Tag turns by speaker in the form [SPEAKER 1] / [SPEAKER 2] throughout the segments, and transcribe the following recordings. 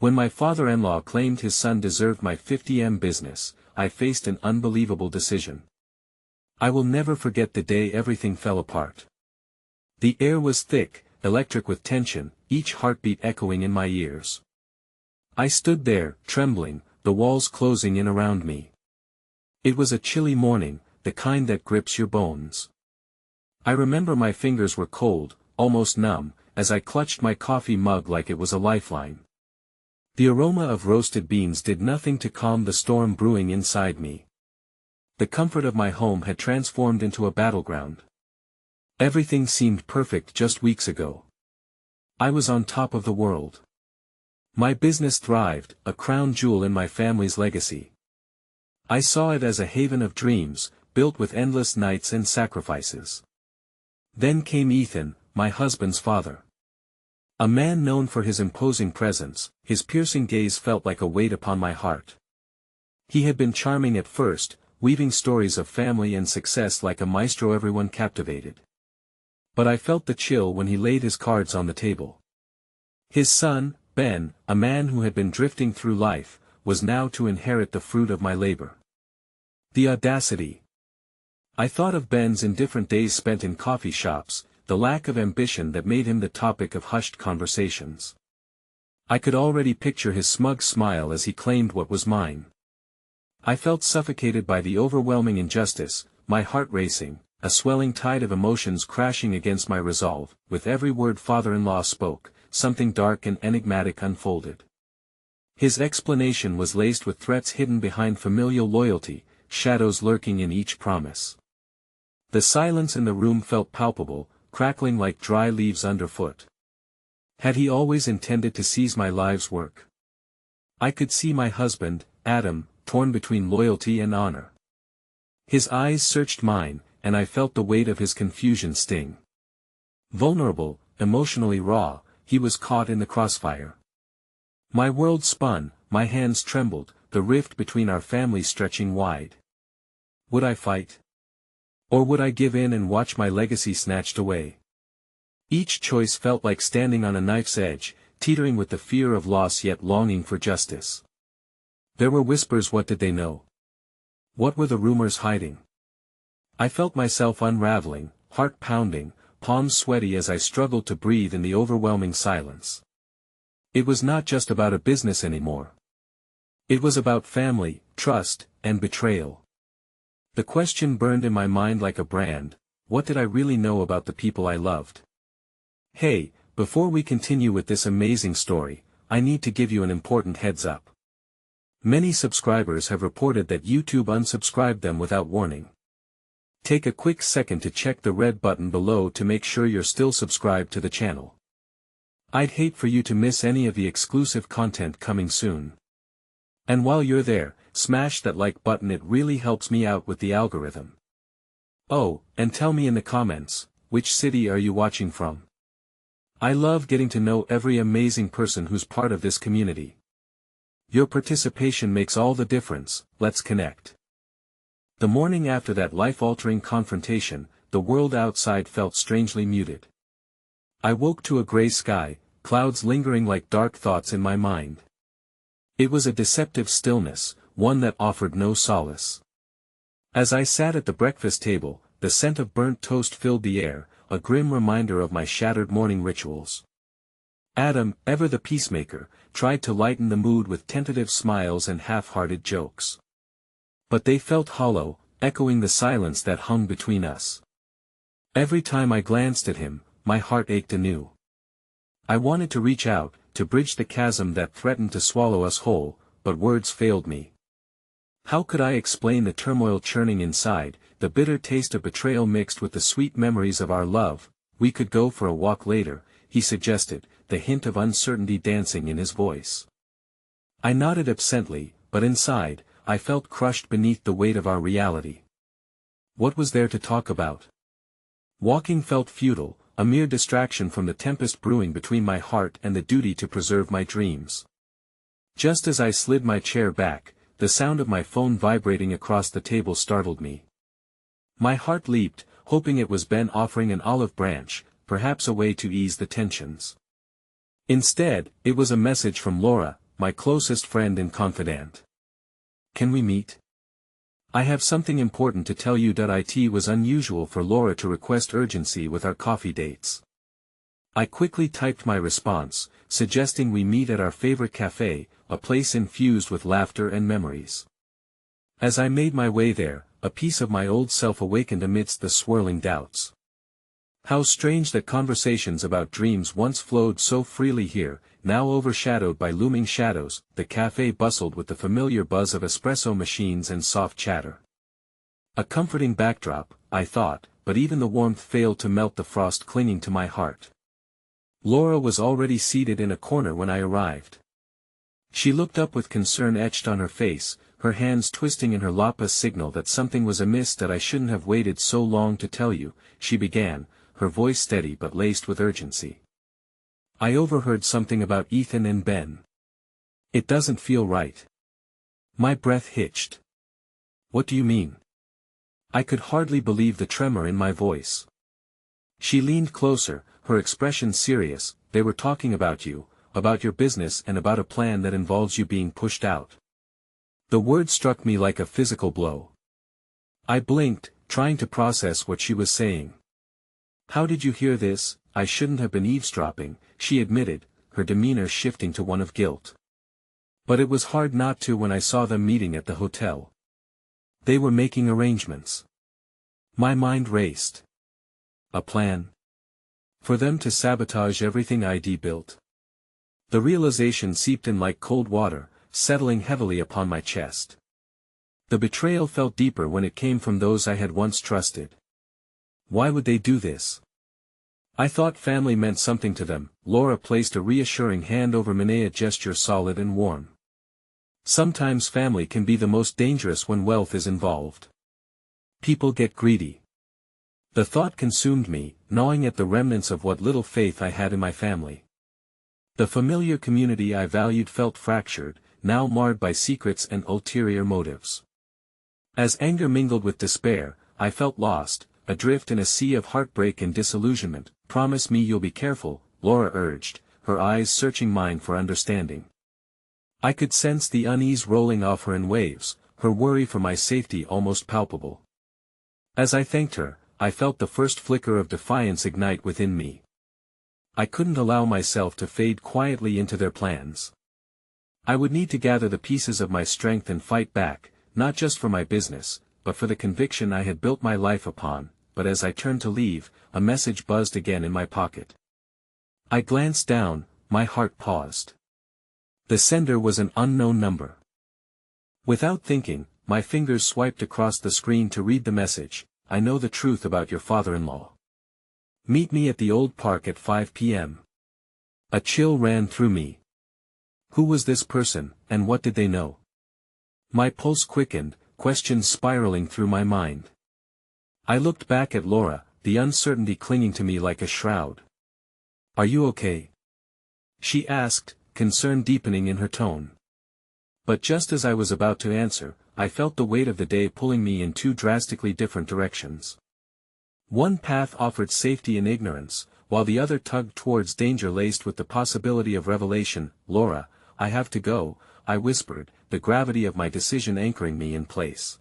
[SPEAKER 1] When my father-in-law claimed his son deserved my 50M business, I faced an unbelievable decision. I will never forget the day everything fell apart. The air was thick, electric with tension, each heartbeat echoing in my ears. I stood there, trembling, the walls closing in around me. It was a chilly morning, the kind that grips your bones. I remember my fingers were cold, almost numb, as I clutched my coffee mug like it was a lifeline. The aroma of roasted beans did nothing to calm the storm brewing inside me. The comfort of my home had transformed into a battleground. Everything seemed perfect just weeks ago. I was on top of the world. My business thrived, a crown jewel in my family's legacy. I saw it as a haven of dreams, built with endless nights and sacrifices. Then came Ethan, my husband's father. A man known for his imposing presence, his piercing gaze felt like a weight upon my heart. He had been charming at first, weaving stories of family and success like a maestro everyone captivated. But I felt the chill when he laid his cards on the table. His son, Ben, a man who had been drifting through life, was now to inherit the fruit of my labor. The audacity. I thought of Ben's indifferent days spent in coffee shops, the lack of ambition that made him the topic of hushed conversations. I could already picture his smug smile as he claimed what was mine. I felt suffocated by the overwhelming injustice, my heart racing, a swelling tide of emotions crashing against my resolve. With every word father-in-law spoke, something dark and enigmatic unfolded. His explanation was laced with threats hidden behind familial loyalty, shadows lurking in each promise. The silence in the room felt palpable, crackling like dry leaves underfoot. Had he always intended to seize my life's work? I could see my husband, Adam, torn between loyalty and honor. His eyes searched mine, and I felt the weight of his confusion sting. Vulnerable, emotionally raw, he was caught in the crossfire. My world spun, my hands trembled, the rift between our families stretching wide. Would I fight? Or would I give in and watch my legacy snatched away? Each choice felt like standing on a knife's edge, teetering with the fear of loss yet longing for justice. There were whispers. What did they know? What were the rumors hiding? I felt myself unraveling, heart pounding, palms sweaty as I struggled to breathe in the overwhelming silence. It was not just about a business anymore. It was about family, trust, and betrayal. The question burned in my mind like a brand: what did I really know about the people I loved? Hey, before we continue with this amazing story, I need to give you an important heads up. Many subscribers have reported that YouTube unsubscribed them without warning. Take a quick second to check the red button below to make sure you're still subscribed to the channel. I'd hate for you to miss any of the exclusive content coming soon. And while you're there, smash that like button, it really helps me out with the algorithm. Oh, and tell me in the comments, which city are you watching from? I love getting to know every amazing person who's part of this community. Your participation makes all the difference. Let's connect. The morning after that life-altering confrontation, the world outside felt strangely muted. I woke to a gray sky, clouds lingering like dark thoughts in my mind. It was a deceptive stillness, one that offered no solace. As I sat at the breakfast table, the scent of burnt toast filled the air, a grim reminder of my shattered morning rituals. Adam, ever the peacemaker, tried to lighten the mood with tentative smiles and half-hearted jokes. But they felt hollow, echoing the silence that hung between us. Every time I glanced at him, my heart ached anew. I wanted to reach out, to bridge the chasm that threatened to swallow us whole, but words failed me. How could I explain the turmoil churning inside, the bitter taste of betrayal mixed with the sweet memories of our love? We could go for a walk later, he suggested, the hint of uncertainty dancing in his voice. I nodded absently, but inside, I felt crushed beneath the weight of our reality. What was there to talk about? Walking felt futile, a mere distraction from the tempest brewing between my heart and the duty to preserve my dreams. Just as I slid my chair back, the sound of my phone vibrating across the table startled me. My heart leaped, hoping it was Ben offering an olive branch, perhaps a way to ease the tensions. Instead, it was a message from Laura, my closest friend and confidant. Can we meet? I have something important to tell you. It was unusual for Laura to request urgency with our coffee dates. I quickly typed my response, suggesting we meet at our favorite cafe, a place infused with laughter and memories. As I made my way there, a piece of my old self awakened amidst the swirling doubts. How strange that conversations about dreams once flowed so freely here, now overshadowed by looming shadows. The cafe bustled with the familiar buzz of espresso machines and soft chatter. A comforting backdrop, I thought, but even the warmth failed to melt the frost clinging to my heart. Laura was already seated in a corner when I arrived. She looked up with concern etched on her face, her hands twisting in her lap, a signal that something was amiss. That I shouldn't have waited so long to tell you, she began, her voice steady but laced with urgency. I overheard something about Ethan and Ben. It doesn't feel right. My breath hitched. What do you mean? I could hardly believe the tremor in my voice. She leaned closer, her expression serious. They were talking about you, about your business, and about a plan that involves you being pushed out. The word struck me like a physical blow. I blinked, trying to process what she was saying. How did you hear this? I shouldn't have been eavesdropping, she admitted, her demeanor shifting to one of guilt. But it was hard not to when I saw them meeting at the hotel. They were making arrangements. My mind raced. A plan? For them to sabotage everything I'd built? The realization seeped in like cold water, settling heavily upon my chest. The betrayal felt deeper when it came from those I had once trusted. Why would they do this? I thought family meant something to them. Laura placed a reassuring hand over mine, a gesture solid and warm. Sometimes family can be the most dangerous when wealth is involved. People get greedy. The thought consumed me, gnawing at the remnants of what little faith I had in my family. The familiar community I valued felt fractured, now marred by secrets and ulterior motives. As anger mingled with despair, I felt lost, adrift in a sea of heartbreak and disillusionment. Promise me you'll be careful, Laura urged, her eyes searching mine for understanding. I could sense the unease rolling off her in waves, her worry for my safety almost palpable. As I thanked her, I felt the first flicker of defiance ignite within me. I couldn't allow myself to fade quietly into their plans. I would need to gather the pieces of my strength and fight back, not just for my business, but for the conviction I had built my life upon. But as I turned to leave, a message buzzed again in my pocket. I glanced down, my heart paused. The sender was an unknown number. Without thinking, my fingers swiped across the screen to read the message. I know the truth about your father-in-law. Meet me at the old park at 5 p.m. A chill ran through me. Who was this person, and what did they know? My pulse quickened, questions spiraling through my mind. I looked back at Laura, the uncertainty clinging to me like a shroud. Are you okay? She asked, concern deepening in her tone. But just as I was about to answer, I felt the weight of the day pulling me in two drastically different directions. One path offered safety and ignorance, while the other tugged towards danger laced with the possibility of revelation. Laura, I have to go, I whispered, the gravity of my decision anchoring me in place.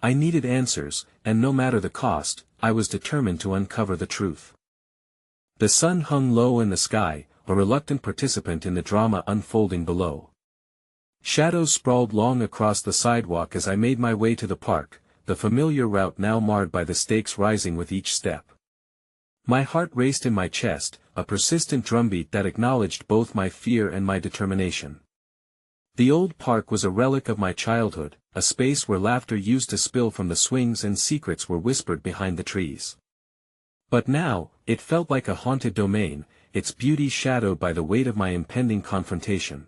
[SPEAKER 1] I needed answers, and no matter the cost, I was determined to uncover the truth. The sun hung low in the sky, a reluctant participant in the drama unfolding below. Shadows sprawled long across the sidewalk as I made my way to the park, the familiar route now marred by the stakes rising with each step. My heart raced in my chest, a persistent drumbeat that acknowledged both my fear and my determination. The old park was a relic of my childhood, a space where laughter used to spill from the swings and secrets were whispered behind the trees. But now, it felt like a haunted domain, its beauty shadowed by the weight of my impending confrontation.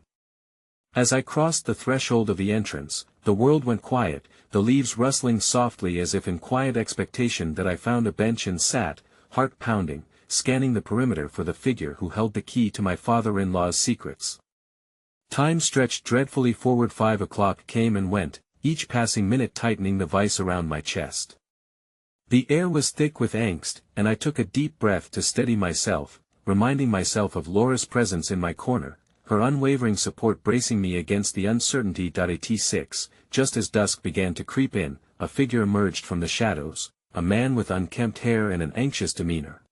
[SPEAKER 1] As I crossed the threshold of the entrance, the world went quiet, the leaves rustling softly as if in quiet expectation that I found a bench and sat, heart pounding, scanning the perimeter for the figure who held the key to my father-in-law's secrets. Time stretched dreadfully forward. 5 o'clock came and went, each passing minute tightening the vice around my chest. The air was thick with angst, and I took a deep breath to steady myself, reminding myself of Laura's presence in my corner, her unwavering support bracing me against the uncertainty. 86, just as dusk began to creep in, a figure emerged from the shadows, a man with unkempt hair and an anxious demeanor.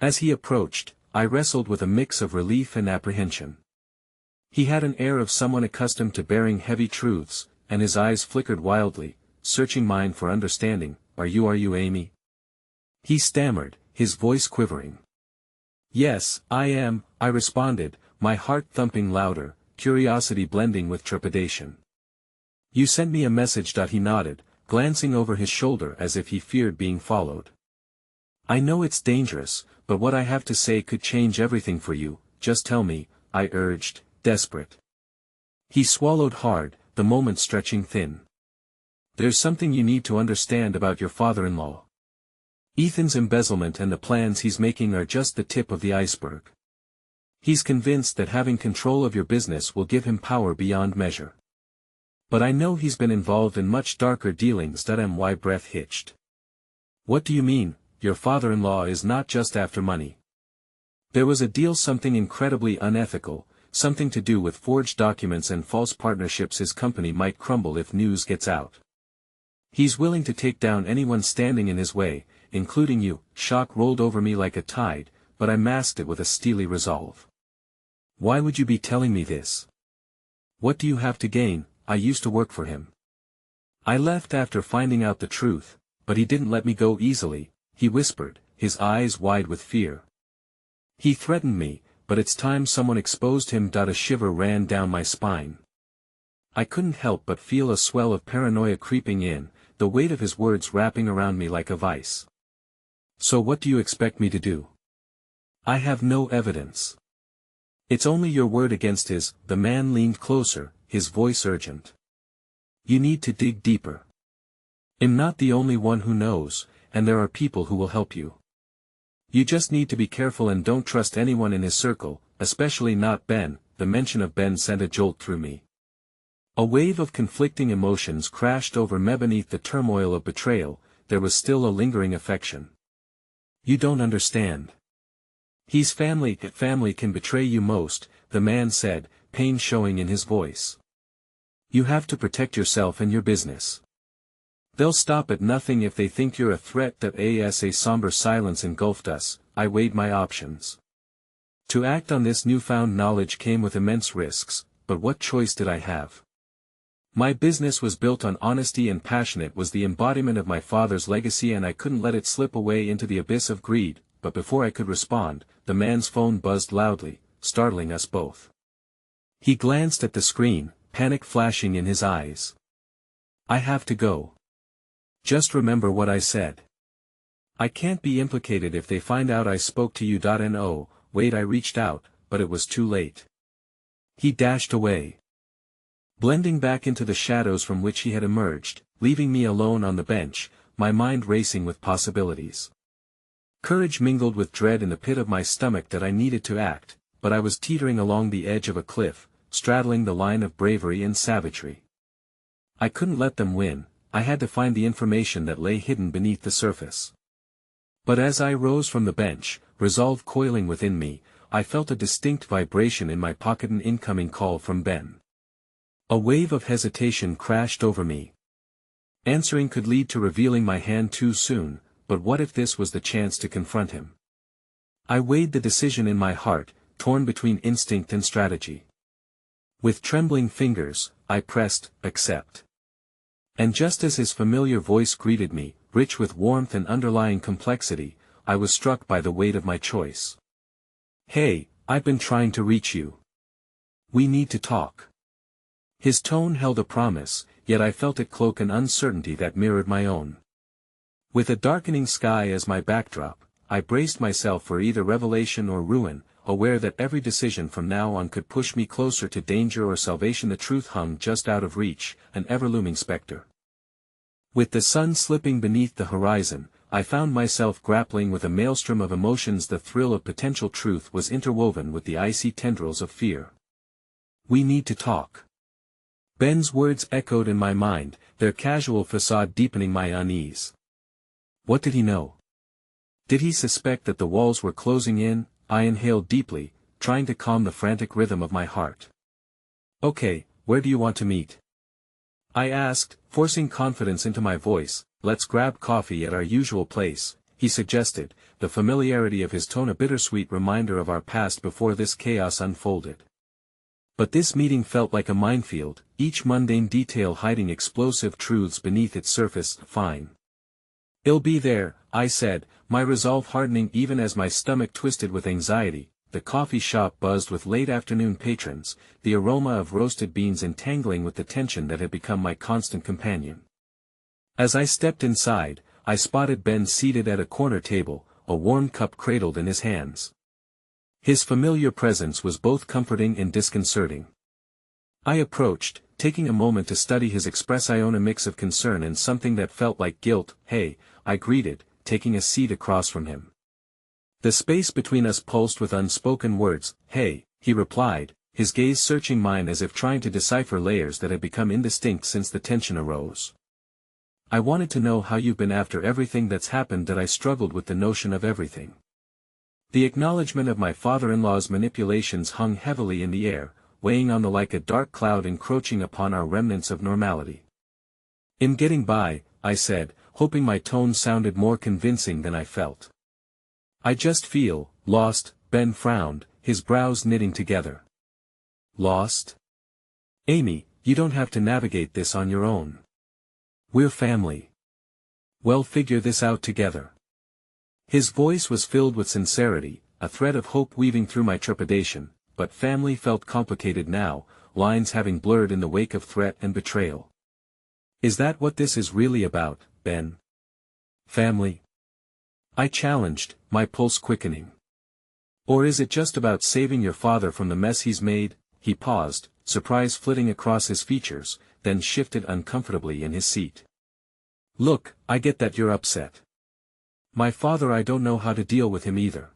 [SPEAKER 1] As he approached, I wrestled with a mix of relief and apprehension. He had an air of someone accustomed to bearing heavy truths, and his eyes flickered wildly, searching mine for understanding. Are you Amy? He stammered, his voice quivering. Yes, I am, I responded, my heart thumping louder, curiosity blending with trepidation. You sent me a message. He nodded, glancing over his shoulder as if he feared being followed. I know it's dangerous, but what I have to say could change everything for you. Just tell me, I urged, desperate. He swallowed hard, the moment stretching thin. There's something you need to understand about your father-in-law. Ethan's embezzlement and the plans he's making are just the tip of the iceberg. He's convinced that having control of your business will give him power beyond measure. But I know he's been involved in much darker dealings. My breath hitched. What do you mean? Your father-in-law is not just after money. There was a deal, something incredibly unethical, something to do with forged documents and false partnerships. His company might crumble if news gets out. He's willing to take down anyone standing in his way, including you. Shock rolled over me like a tide, but I masked it with a steely resolve. Why would you be telling me this? What do you have to gain? I used to work for him. I left after finding out the truth, but he didn't let me go easily, he whispered, his eyes wide with fear. He threatened me, but it's time someone exposed him. A shiver ran down my spine. I couldn't help but feel a swell of paranoia creeping in, the weight of his words wrapping around me like a vice. So what do you expect me to do? I have no evidence. It's only your word against his. The man leaned closer, his voice urgent. You need to dig deeper. I'm not the only one who knows, and there are people who will help you. You just need to be careful and don't trust anyone in his circle, especially not Ben. The mention of Ben sent a jolt through me. A wave of conflicting emotions crashed over me. Beneath the turmoil of betrayal, there was still a lingering affection. You don't understand. He's family. Family can betray you most, the man said, pain showing in his voice. You have to protect yourself and your business. They'll stop at nothing if they think you're a threat. A somber silence engulfed us. I weighed my options. To act on this newfound knowledge came with immense risks, but what choice did I have? My business was built on honesty and passionate was the embodiment of my father's legacy, and I couldn't let it slip away into the abyss of greed. But before I could respond, the man's phone buzzed loudly, startling us both. He glanced at the screen, panic flashing in his eyes. I have to go. Just remember what I said. I can't be implicated if they find out I spoke to you. No, wait, I reached out, but it was too late. He dashed away. Blending back into the shadows from which he had emerged, leaving me alone on the bench, my mind racing with possibilities. Courage mingled with dread in the pit of my stomach that I needed to act, but I was teetering along the edge of a cliff, straddling the line of bravery and savagery. I couldn't let them win, I had to find the information that lay hidden beneath the surface. But as I rose from the bench, resolve coiling within me, I felt a distinct vibration in my pocket, an incoming call from Ben. A wave of hesitation crashed over me. Answering could lead to revealing my hand too soon, but what if this was the chance to confront him? I weighed the decision in my heart, torn between instinct and strategy. With trembling fingers, I pressed, accept. And just as his familiar voice greeted me, rich with warmth and underlying complexity, I was struck by the weight of my choice. Hey, I've been trying to reach you. We need to talk. His tone held a promise, yet I felt it cloak an uncertainty that mirrored my own. With a darkening sky as my backdrop, I braced myself for either revelation or ruin, aware that every decision from now on could push me closer to danger or salvation. The truth hung just out of reach, an ever-looming specter. With the sun slipping beneath the horizon, I found myself grappling with a maelstrom of emotions. The thrill of potential truth was interwoven with the icy tendrils of fear. We need to talk. Ben's words echoed in my mind, their casual facade deepening my unease. What did he know? Did he suspect that the walls were closing in? I inhaled deeply, trying to calm the frantic rhythm of my heart. "Okay, where do you want to meet?" I asked, forcing confidence into my voice. "Let's grab coffee at our usual place," he suggested, the familiarity of his tone a bittersweet reminder of our past before this chaos unfolded. But this meeting felt like a minefield, each mundane detail hiding explosive truths beneath its surface. "Fine. I'll be there," I said, my resolve hardening even as my stomach twisted with anxiety. The coffee shop buzzed with late-afternoon patrons, the aroma of roasted beans entangling with the tension that had become my constant companion. As I stepped inside, I spotted Ben seated at a corner table, a warm cup cradled in his hands. His familiar presence was both comforting and disconcerting. I approached, taking a moment to study his expression, a mix of concern and something that felt like guilt. "Hey," I greeted, taking a seat across from him. The space between us pulsed with unspoken words. "Hey," he replied, his gaze searching mine as if trying to decipher layers that had become indistinct since the tension arose. "I wanted to know how you've been after everything that's happened." That I struggled with the notion of everything. The acknowledgement of my father-in-law's manipulations hung heavily in the air, weighing on the like a dark cloud encroaching upon our remnants of normality. "In getting by," I said, hoping my tone sounded more convincing than I felt. "I just feel lost." Ben frowned, his brows knitting together. "Lost? Amy, you don't have to navigate this on your own. We're family. We'll figure this out together." His voice was filled with sincerity, a thread of hope weaving through my trepidation, but family felt complicated now, lines having blurred in the wake of threat and betrayal. "Is that what this is really about, Ben? Family?" I challenged, my pulse quickening. "Or is it just about saving your father from the mess he's made?" He paused, surprise flitting across his features, then shifted uncomfortably in his seat. "Look, I get that you're upset. My father, I don't know how to deal with him either."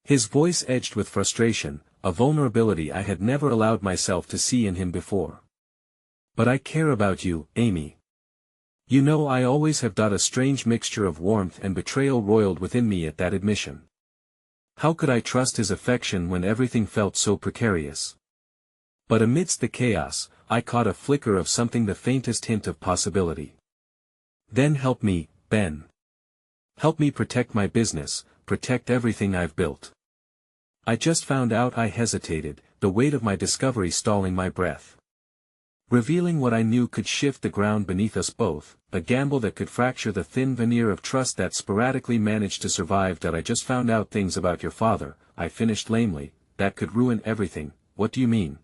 [SPEAKER 1] His voice edged with frustration, a vulnerability I had never allowed myself to see in him before. "But I care about you, Amy. You know, I always have." A strange mixture of warmth and betrayal roiled within me at that admission. How could I trust his affection when everything felt so precarious? But amidst the chaos, I caught a flicker of something, the faintest hint of possibility. "Then help me, Ben. Help me protect my business, protect everything I've built." I just found out. I hesitated, the weight of my discovery stalling my breath. Revealing what I knew could shift the ground beneath us both, a gamble that could fracture the thin veneer of trust that sporadically managed to survive. "I just found out things about your father," I finished lamely, "that could ruin everything." "What do you mean?"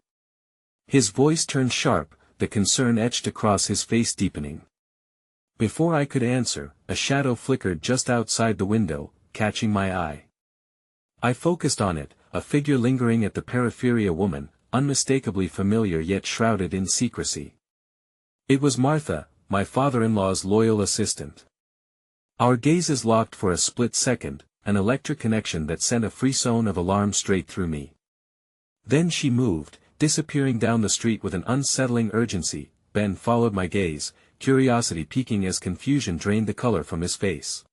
[SPEAKER 1] His voice turned sharp, the concern etched across his face deepening. Before I could answer, a shadow flickered just outside the window, catching my eye. I focused on it, a figure lingering at the periphery, a woman, unmistakably familiar yet shrouded in secrecy. It was Martha, my father-in-law's loyal assistant. Our gazes locked for a split second, an electric connection that sent a frisson of alarm straight through me. Then she moved, disappearing down the street with an unsettling urgency. Ben followed my gaze, curiosity peaking as confusion drained the color from his face.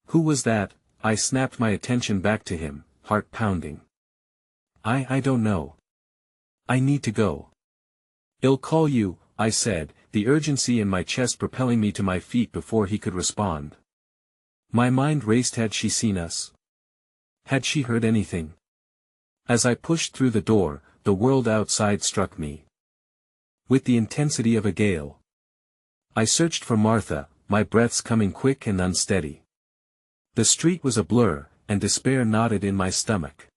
[SPEAKER 1] "Who was that?" I snapped my attention back to him, heart pounding. I don't know. I need to go." "I'll call you," I said, the urgency in my chest propelling me to my feet before he could respond. My mind raced. Had she seen us? Had she heard anything? As I pushed through the door, the world outside struck me with the intensity of a gale. I searched for Martha, my breaths coming quick and unsteady. The street was a blur, and despair knotted in my stomach.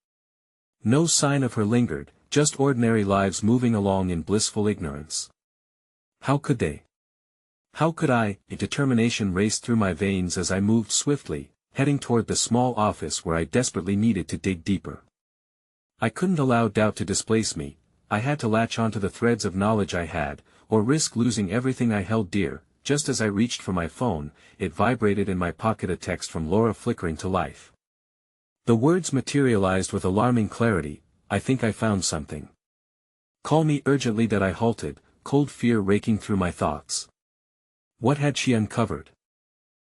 [SPEAKER 1] No sign of her lingered, just ordinary lives moving along in blissful ignorance. How could they? How could I? A determination raced through my veins as I moved swiftly, heading toward the small office where I desperately needed to dig deeper. I couldn't allow doubt to displace me. I had to latch onto the threads of knowledge I had, or risk losing everything I held dear. Just as I reached for my phone, it vibrated in my pocket, a text from Laura flickering to life. The words materialized with alarming clarity. "I think I found something. Call me urgently." That I halted, cold fear raking through my thoughts. What had she uncovered?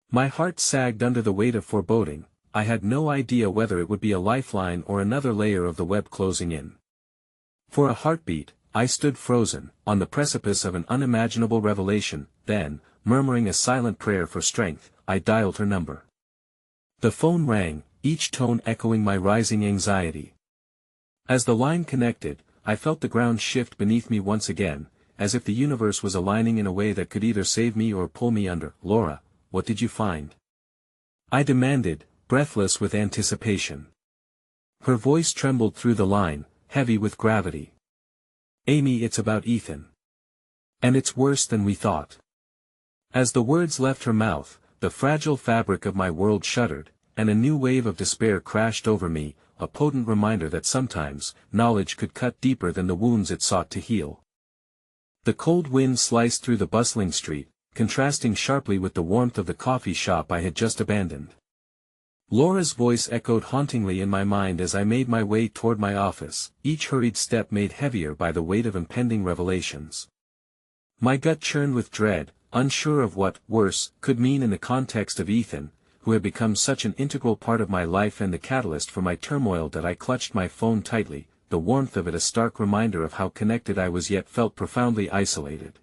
[SPEAKER 1] My heart sagged under the weight of foreboding. I had no idea whether it would be a lifeline or another layer of the web closing in. For a heartbeat, I stood frozen, on the precipice of an unimaginable revelation, then, murmuring a silent prayer for strength, I dialed her number. The phone rang, each tone echoing my rising anxiety. As the line connected, I felt the ground shift beneath me once again, as if the universe was aligning in a way that could either save me or pull me under. "Laura, what did you find?" I demanded, breathless with anticipation. Her voice trembled through the line, heavy with gravity. "Amy, it's about Ethan. And it's worse than we thought." As the words left her mouth, the fragile fabric of my world shuddered, and a new wave of despair crashed over me, a potent reminder that sometimes, knowledge could cut deeper than the wounds it sought to heal. The cold wind sliced through the bustling street, contrasting sharply with the warmth of the coffee shop I had just abandoned. Laura's voice echoed hauntingly in my mind as I made my way toward my office, each hurried step made heavier by the weight of impending revelations. My gut churned with dread, unsure of what "worse" could mean in the context of Ethan, who had become such an integral part of my life and the catalyst for my turmoil that I clutched my phone tightly, the warmth of it a stark reminder of how connected I was yet felt profoundly isolated.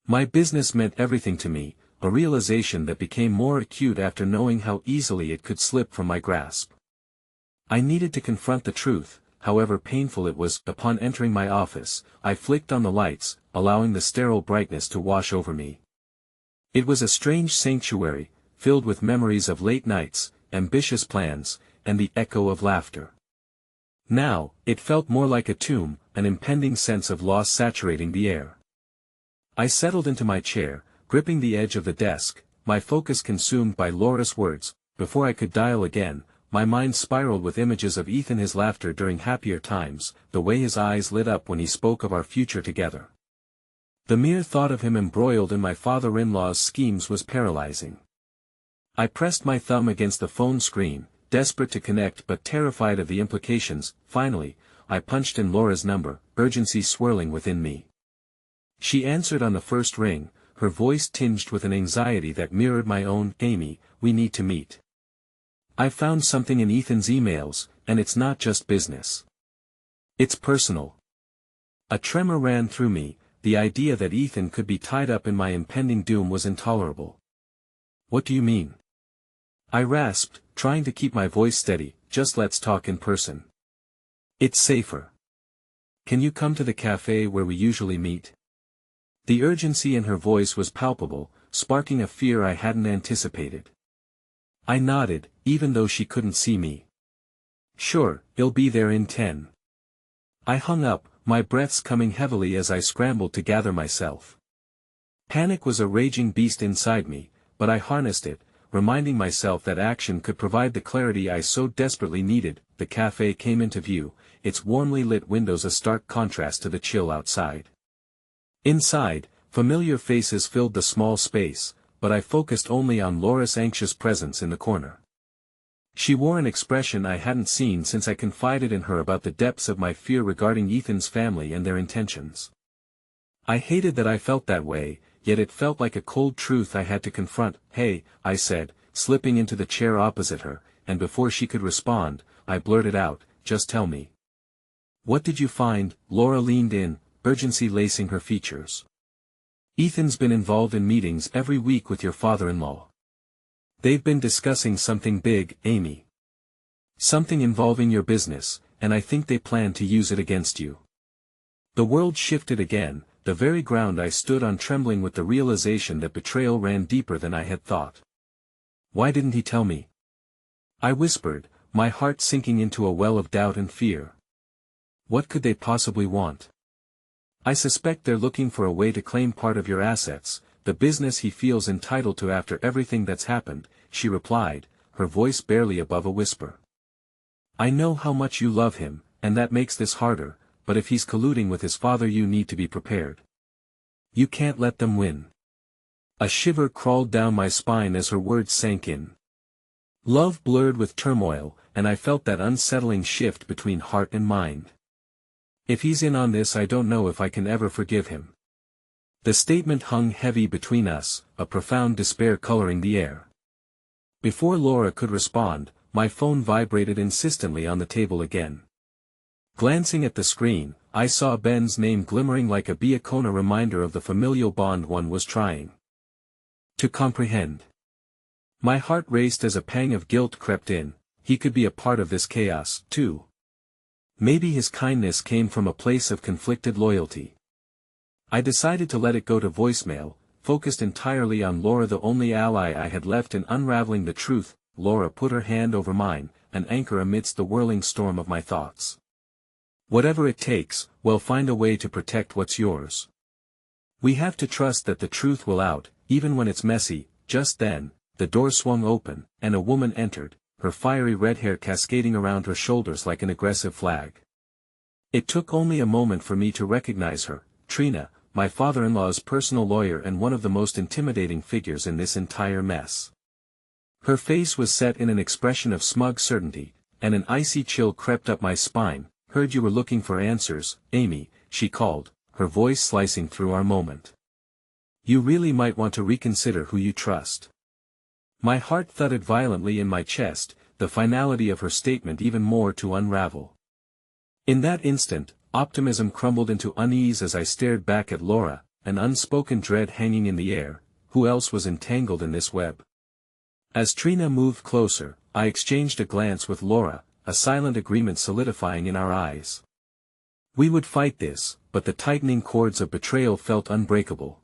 [SPEAKER 1] My business meant everything to me, a realization that became more acute after knowing how easily it could slip from my grasp. I needed to confront the truth, however painful it was. Upon entering my office, I flicked on the lights, allowing the sterile brightness to wash over me. It was a strange sanctuary, filled with memories of late nights, ambitious plans, and the echo of laughter. Now, it felt more like a tomb, an impending sense of loss saturating the air. I settled into my chair, gripping the edge of the desk, my focus consumed by Laura's words. Before I could dial again, my mind spiraled with images of Ethan, his laughter during happier times, the way his eyes lit up when he spoke of our future together. The mere thought of him embroiled in my father-in-law's schemes was paralyzing. I pressed my thumb against the phone screen, desperate to connect but terrified of the implications. Finally, I punched in Laura's number, urgency swirling within me. She answered on the first ring, her voice tinged with an anxiety that mirrored my own. "Amy, we need to meet. I found something in Ethan's emails, and it's not just business. It's personal." A tremor ran through me, the idea that Ethan could be tied up in my impending doom was intolerable. "What do you mean?" I rasped, trying to keep my voice steady. "Just let's talk in person. It's safer. Can you come to the cafe where we usually meet?" The urgency in her voice was palpable, sparking a fear I hadn't anticipated. I nodded, even though she couldn't see me. "Sure, you'll be there in 10. I hung up, my breaths coming heavily as I scrambled to gather myself. Panic was a raging beast inside me, but I harnessed it, reminding myself that action could provide the clarity I so desperately needed. The cafe came into view, its warmly lit windows a stark contrast to the chill outside. Inside, familiar faces filled the small space, but I focused only on Laura's anxious presence in the corner. She wore an expression I hadn't seen since I confided in her about the depths of my fear regarding Ethan's family and their intentions. I hated that I felt that way, yet it felt like a cold truth I had to confront. "Hey," I said, slipping into the chair opposite her, and before she could respond, I blurted out, "Just tell me. What did you find?" Laura leaned in, urgency lacing her features. "Ethan's been involved in meetings every week with your father-in-law. They've been discussing something big, Amy. Something involving your business, and I think they plan to use it against you." The world shifted again, the very ground I stood on trembling with the realization that betrayal ran deeper than I had thought. "Why didn't he tell me?" I whispered, my heart sinking into a well of doubt and fear. "What could they possibly want?" "I suspect they're looking for a way to claim part of your assets, the business he feels entitled to after everything that's happened," she replied, her voice barely above a whisper. "I know how much you love him, and that makes this harder, but if he's colluding with his father you need to be prepared. You can't let them win." A shiver crawled down my spine as her words sank in. Love blurred with turmoil, and I felt that unsettling shift between heart and mind. "If he's in on this I don't know if I can ever forgive him." The statement hung heavy between us, a profound despair coloring the air. Before Laura could respond, my phone vibrated insistently on the table again. Glancing at the screen, I saw Ben's name glimmering like a beacon reminder of the familial bond one was trying to comprehend. My heart raced as a pang of guilt crept in. He could be a part of this chaos, too. Maybe his kindness came from a place of conflicted loyalty. I decided to let it go to voicemail, focused entirely on Laura, the only ally I had left in unraveling the truth. Laura put her hand over mine, an anchor amidst the whirling storm of my thoughts. Whatever it takes, we'll find a way to protect what's yours. We have to trust that the truth will out, even when it's messy. Just then, the door swung open, and a woman entered, her fiery red hair cascading around her shoulders like an aggressive flag. It took only a moment for me to recognize her, Trina, my father-in-law's personal lawyer and one of the most intimidating figures in this entire mess. Her face was set in an expression of smug certainty, and an icy chill crept up my spine. "Heard you were looking for answers, Amy," she called, her voice slicing through our moment. "You really might want to reconsider who you trust." My heart thudded violently in my chest, the finality of her statement even more to unravel. In that instant, optimism crumbled into unease as I stared back at Laura, an unspoken dread hanging in the air. Who else was entangled in this web? As Trina moved closer, I exchanged a glance with Laura, a silent agreement solidifying in our eyes. We would fight this, but the tightening cords of betrayal felt unbreakable.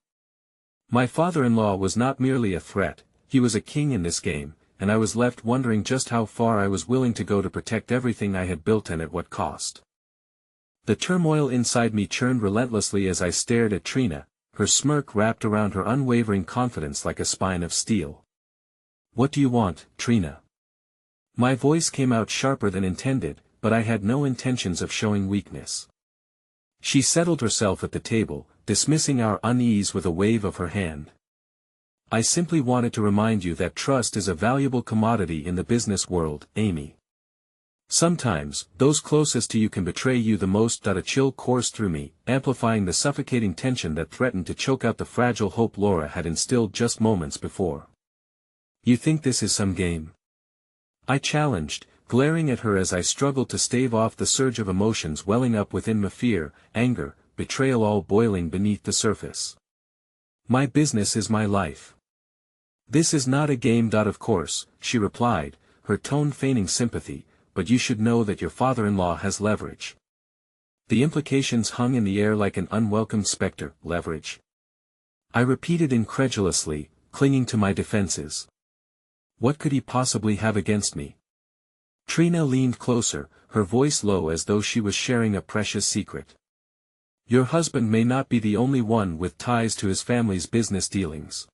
[SPEAKER 1] My father-in-law was not merely a threat, he was a king in this game, and I was left wondering just how far I was willing to go to protect everything I had built and at what cost. The turmoil inside me churned relentlessly as I stared at Trina, her smirk wrapped around her unwavering confidence like a spine of steel. "What do you want, Trina?" My voice came out sharper than intended, but I had no intentions of showing weakness. She settled herself at the table, dismissing our unease with a wave of her hand. "I simply wanted to remind you that trust is a valuable commodity in the business world, Amy. Sometimes, those closest to you can betray you the most." A chill coursed through me, amplifying the suffocating tension that threatened to choke out the fragile hope Laura had instilled just moments before. "You think this is some game?" I challenged, glaring at her as I struggled to stave off the surge of emotions welling up within me: fear, anger, betrayal, all boiling beneath the surface. "My business is my life. This is not a game." "Of course," she replied, her tone feigning sympathy, "but you should know that your father-in-law has leverage." The implications hung in the air like an unwelcome specter. "Leverage?" I repeated incredulously, clinging to my defenses. "What could he possibly have against me?" Trina leaned closer, her voice low as though she was sharing a precious secret. "Your husband may not be the only one with ties to his family's business dealings.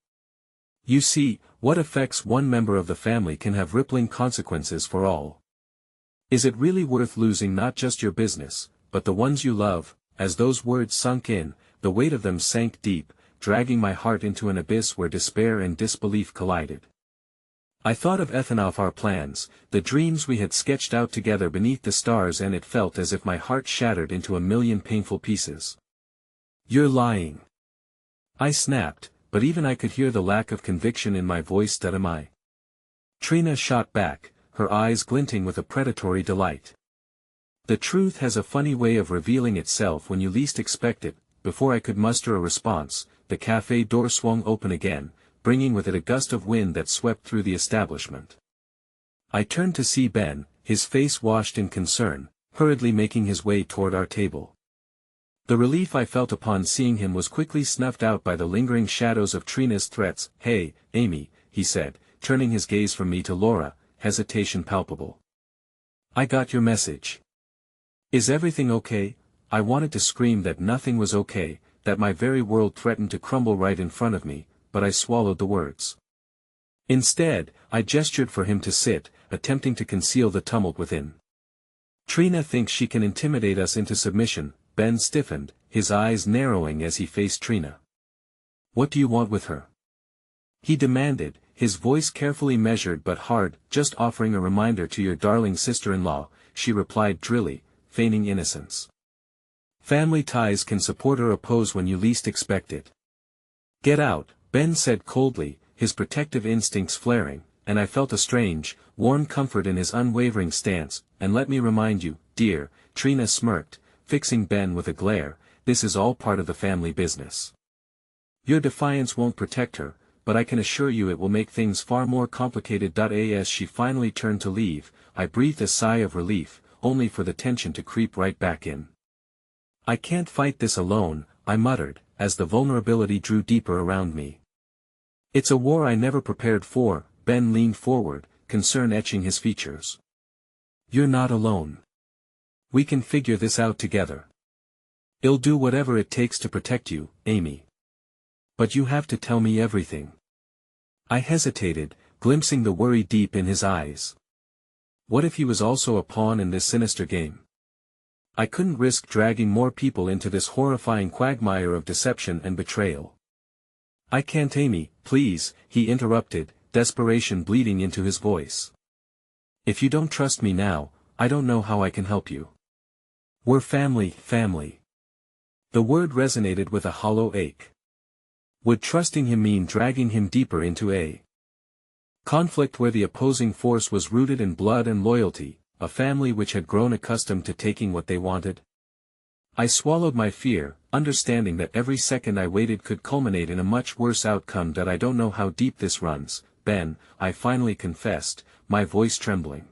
[SPEAKER 1] You see, what affects one member of the family can have rippling consequences for all. Is it really worth losing not just your business, but the ones you love?" As those words sunk in, the weight of them sank deep, dragging my heart into an abyss where despair and disbelief collided. I thought of Ethan, our plans, the dreams we had sketched out together beneath the stars, and it felt as if my heart shattered into a million painful pieces. "You're lying!" I snapped, but even I could hear the lack of conviction in my voice. "Am I?" Trina shot back, her eyes glinting with a predatory delight. "The truth has a funny way of revealing itself when you least expect it." Before I could muster a response, the cafe door swung open again, bringing with it a gust of wind that swept through the establishment. I turned to see Ben, his face washed in concern, hurriedly making his way toward our table. The relief I felt upon seeing him was quickly snuffed out by the lingering shadows of Trina's threats. "Hey, Amy," he said, turning his gaze from me to Laura, hesitation palpable. "I got your message. Is everything okay?" I wanted to scream that nothing was okay, that my very world threatened to crumble right in front of me, but I swallowed the words. Instead, I gestured for him to sit, attempting to conceal the tumult within. "Trina thinks she can intimidate us into submission." Ben stiffened, his eyes narrowing as he faced Trina. "What do you want with her?" he demanded, his voice carefully measured but hard. "Just offering a reminder to your darling sister-in-law," she replied drily, feigning innocence. "Family ties can support or oppose when you least expect it." "Get out," Ben said coldly, his protective instincts flaring, and I felt a strange, warm comfort in his unwavering stance. "And let me remind you, dear," Trina smirked, fixing Ben with a glare, "this is all part of the family business. Your defiance won't protect her, but I can assure you it will make things far more complicated." As she finally turned to leave, I breathed a sigh of relief, only for the tension to creep right back in. "I can't fight this alone," I muttered, as the vulnerability drew deeper around me. "It's a war I never prepared for." Ben leaned forward, concern etching his features. "You're not alone. We can figure this out together. I'll do whatever it takes to protect you, Amy. But you have to tell me everything." I hesitated, glimpsing the worry deep in his eyes. What if he was also a pawn in this sinister game? I couldn't risk dragging more people into this horrifying quagmire of deception and betrayal. "I can't, Amy, please," he interrupted, desperation bleeding into his voice. "If you don't trust me now, I don't know how I can help you. We're family, family." The word resonated with a hollow ache. Would trusting him mean dragging him deeper into a conflict where the opposing force was rooted in blood and loyalty, a family which had grown accustomed to taking what they wanted? I swallowed my fear, understanding that every second I waited could culminate in a much worse outcome. "I don't know how deep this runs, Ben," I finally confessed, my voice trembling.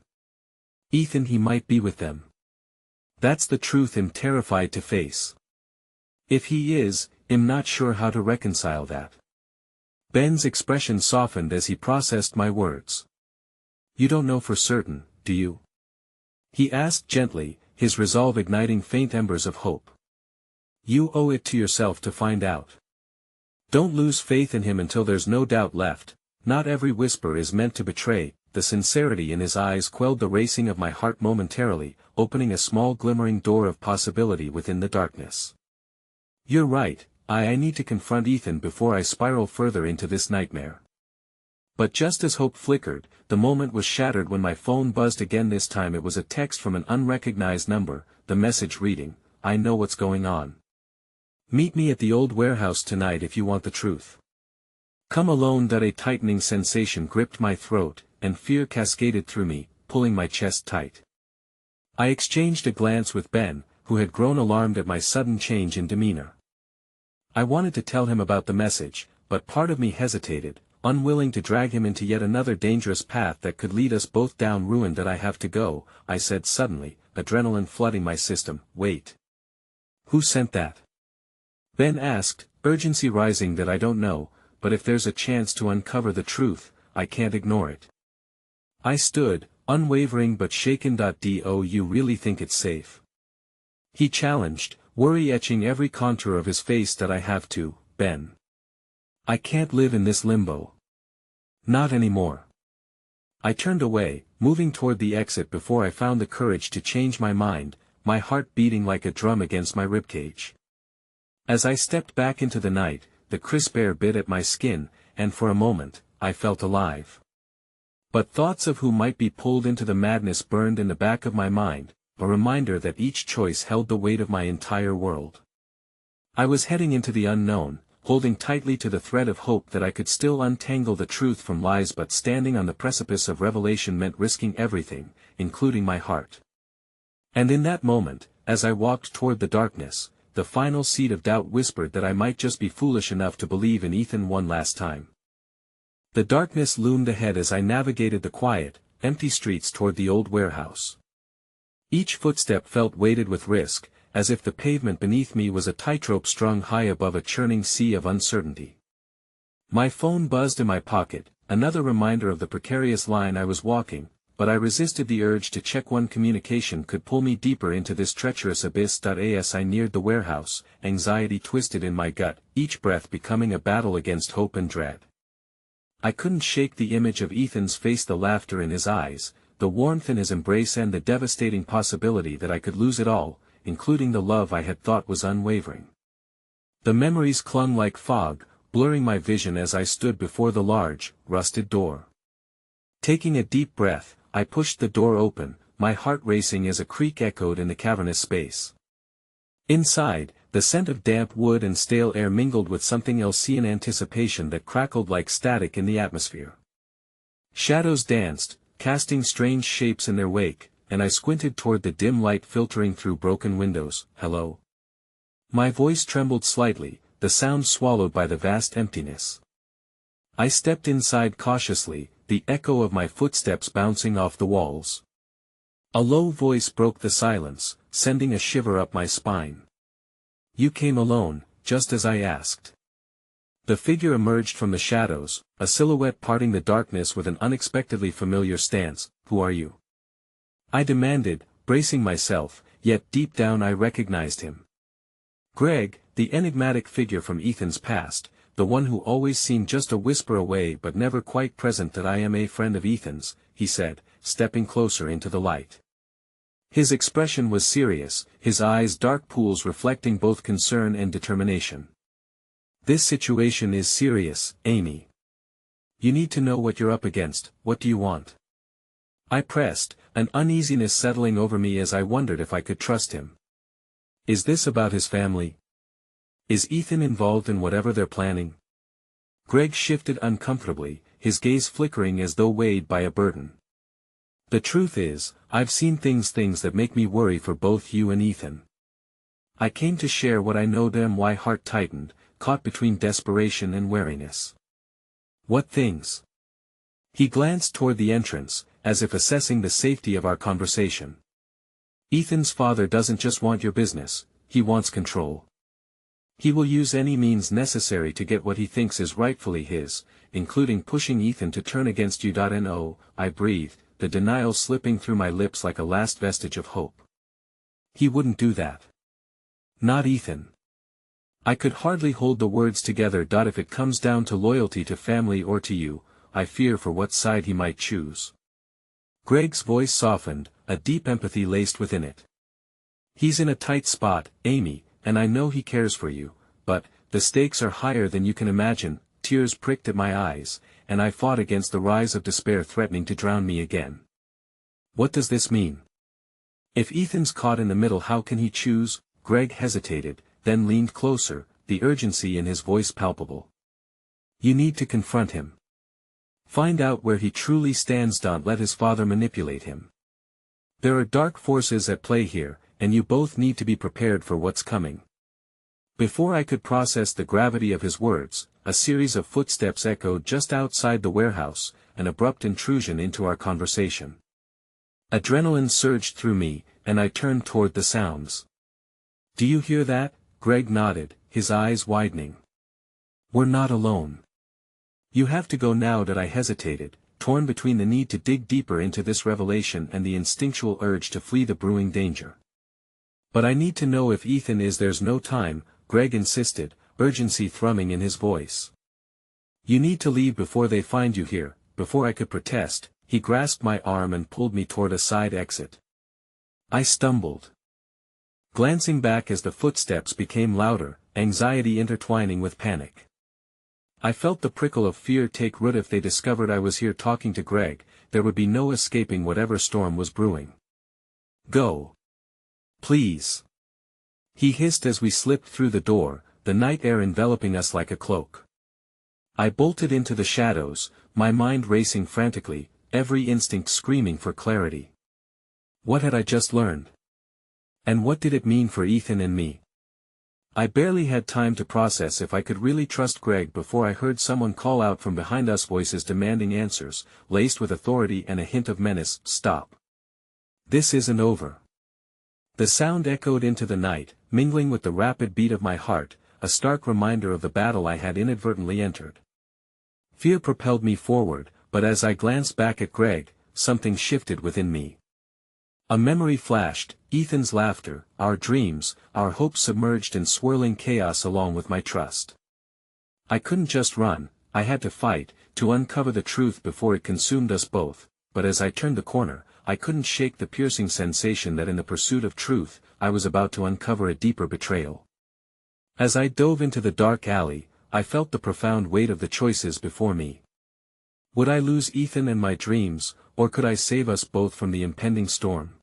[SPEAKER 1] "Ethan, he might be with them. That's the truth I'm terrified to face. If he is, I'm not sure how to reconcile that." Ben's expression softened as he processed my words. "You don't know for certain, do you?" he asked gently, his resolve igniting faint embers of hope. "You owe it to yourself to find out. Don't lose faith in him until there's no doubt left. Not every whisper is meant to betray." The sincerity in his eyes quelled the racing of my heart momentarily, opening a small glimmering door of possibility within the darkness. "You're right, I need to confront Ethan before I spiral further into this nightmare." But just as hope flickered, the moment was shattered when my phone buzzed again. This time it was a text from an unrecognized number, the message reading, "I know what's going on. Meet me at the old warehouse tonight if you want the truth. Come alone." A tightening sensation gripped my throat, and fear cascaded through me, pulling my chest tight. I exchanged a glance with Ben, who had grown alarmed at my sudden change in demeanor. I wanted to tell him about the message, but part of me hesitated, unwilling to drag him into yet another dangerous path that could lead us both down ruin. "I have to go," I said suddenly, adrenaline flooding my system. "Wait. Who sent that?" Ben asked, urgency rising. "I don't know, but if there's a chance to uncover the truth, I can't ignore it." I stood, unwavering but shaken. "Do you really think it's safe?" he challenged, worry etching every contour of his face. "I have to, Ben. I can't live in this limbo. Not anymore." I turned away, moving toward the exit before I found the courage to change my mind, my heart beating like a drum against my ribcage. As I stepped back into the night, the crisp air bit at my skin, and for a moment, I felt alive. But thoughts of who might be pulled into the madness burned in the back of my mind, a reminder that each choice held the weight of my entire world. I was heading into the unknown, holding tightly to the thread of hope that I could still untangle the truth from lies, but standing on the precipice of revelation meant risking everything, including my heart. And in that moment, as I walked toward the darkness, the final seed of doubt whispered that I might just be foolish enough to believe in Ethan one last time. The darkness loomed ahead as I navigated the quiet, empty streets toward the old warehouse. Each footstep felt weighted with risk, as if the pavement beneath me was a tightrope strung high above a churning sea of uncertainty. My phone buzzed in my pocket, another reminder of the precarious line I was walking, but I resisted the urge to check. One communication could pull me deeper into this treacherous abyss. As I neared the warehouse, anxiety twisted in my gut, each breath becoming a battle against hope and dread. I couldn't shake the image of Ethan's face, the laughter in his eyes, the warmth in his embrace, and the devastating possibility that I could lose it all, including the love I had thought was unwavering. The memories clung like fog, blurring my vision as I stood before the large, rusted door. Taking a deep breath, I pushed the door open, my heart racing as a creak echoed in the cavernous space. Inside, the scent of damp wood and stale air mingled with something else, an anticipation that crackled like static in the atmosphere. Shadows danced, casting strange shapes in their wake, and I squinted toward the dim light filtering through broken windows. Hello? My voice trembled slightly, the sound swallowed by the vast emptiness. I stepped inside cautiously, the echo of my footsteps bouncing off the walls. A low voice broke the silence, sending a shiver up my spine. You came alone, just as I asked. The figure emerged from the shadows, a silhouette parting the darkness with an unexpectedly familiar stance. Who are you? I demanded, bracing myself, yet deep down I recognized him. Greg, the enigmatic figure from Ethan's past, the one who always seemed just a whisper away but never quite present. That I am a friend of Ethan's, he said, stepping closer into the light. His expression was serious, his eyes dark pools reflecting both concern and determination. This situation is serious, Amy. You need to know what you're up against. What do you want? I pressed, an uneasiness settling over me as I wondered if I could trust him. Is this about his family? Is Ethan involved in whatever they're planning? Greg shifted uncomfortably, his gaze flickering as though weighed by a burden. The truth is, I've seen things that make me worry for both you and Ethan. I came to share what I know. Damn, my heart tightened, caught between desperation and wariness. What things? He glanced toward the entrance, as if assessing the safety of our conversation. Ethan's father doesn't just want your business, he wants control. He will use any means necessary to get what he thinks is rightfully his, including pushing Ethan to turn against you. No, I breathed, the denial slipping through my lips like a last vestige of hope. He wouldn't do that. Not Ethan. I could hardly hold the words together. If it comes down to loyalty to family or to you, I fear for what side he might choose. Greg's voice softened, a deep empathy laced within it. He's in a tight spot, Amy, and I know he cares for you, but, the stakes are higher than you can imagine. Tears pricked at my eyes, and I fought against the rise of despair threatening to drown me again. What does this mean? If Ethan's caught in the middle, how can he choose? Greg hesitated, then leaned closer, the urgency in his voice palpable. You need to confront him. Find out where he truly stands. Don't let his father manipulate him. There are dark forces at play here, and you both need to be prepared for what's coming. Before I could process the gravity of his words, a series of footsteps echoed just outside the warehouse, an abrupt intrusion into our conversation. Adrenaline surged through me, and I turned toward the sounds. Do you hear that? Greg nodded, his eyes widening. We're not alone. You have to go now. I hesitated, torn between the need to dig deeper into this revelation and the instinctual urge to flee the brewing danger. But I need to know if Ethan is. There's no time, Greg insisted, urgency thrumming in his voice. You need to leave before they find you here. Before I could protest, he grasped my arm and pulled me toward a side exit. I stumbled, glancing back as the footsteps became louder, anxiety intertwining with panic. I felt the prickle of fear take root. If they discovered I was here talking to Greg, there would be no escaping whatever storm was brewing. Go. Please. He hissed as we slipped through the door, the night air enveloping us like a cloak. I bolted into the shadows, my mind racing frantically, every instinct screaming for clarity. What had I just learned? And what did it mean for Ethan and me? I barely had time to process if I could really trust Greg before I heard someone call out from behind us, voices demanding answers, laced with authority and a hint of menace. Stop. This isn't over. The sound echoed into the night, mingling with the rapid beat of my heart, a stark reminder of the battle I had inadvertently entered. Fear propelled me forward, but as I glanced back at Greg, something shifted within me. A memory flashed, Ethan's laughter, our dreams, our hopes submerged in swirling chaos along with my trust. I couldn't just run, I had to fight, to uncover the truth before it consumed us both, but as I turned the corner, I couldn't shake the piercing sensation that in the pursuit of truth, I was about to uncover a deeper betrayal. As I dove into the dark alley, I felt the profound weight of the choices before me. Would I lose Ethan and my dreams, or could I save us both from the impending storm?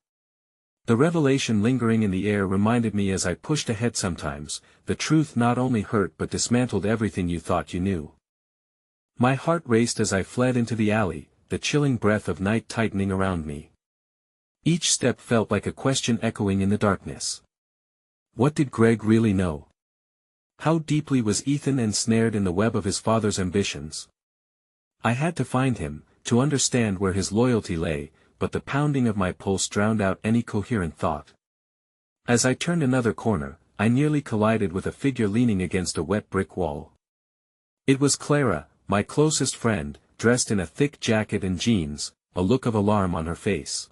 [SPEAKER 1] The revelation lingering in the air reminded me as I pushed ahead. Sometimes, the truth not only hurt but dismantled everything you thought you knew. My heart raced as I fled into the alley, the chilling breath of night tightening around me. Each step felt like a question echoing in the darkness. What did Greg really know? How deeply was Ethan ensnared in the web of his father's ambitions? I had to find him, to understand where his loyalty lay, but the pounding of my pulse drowned out any coherent thought. As I turned another corner, I nearly collided with a figure leaning against a wet brick wall. It was Clara, my closest friend, dressed in a thick jacket and jeans, a look of alarm on her face.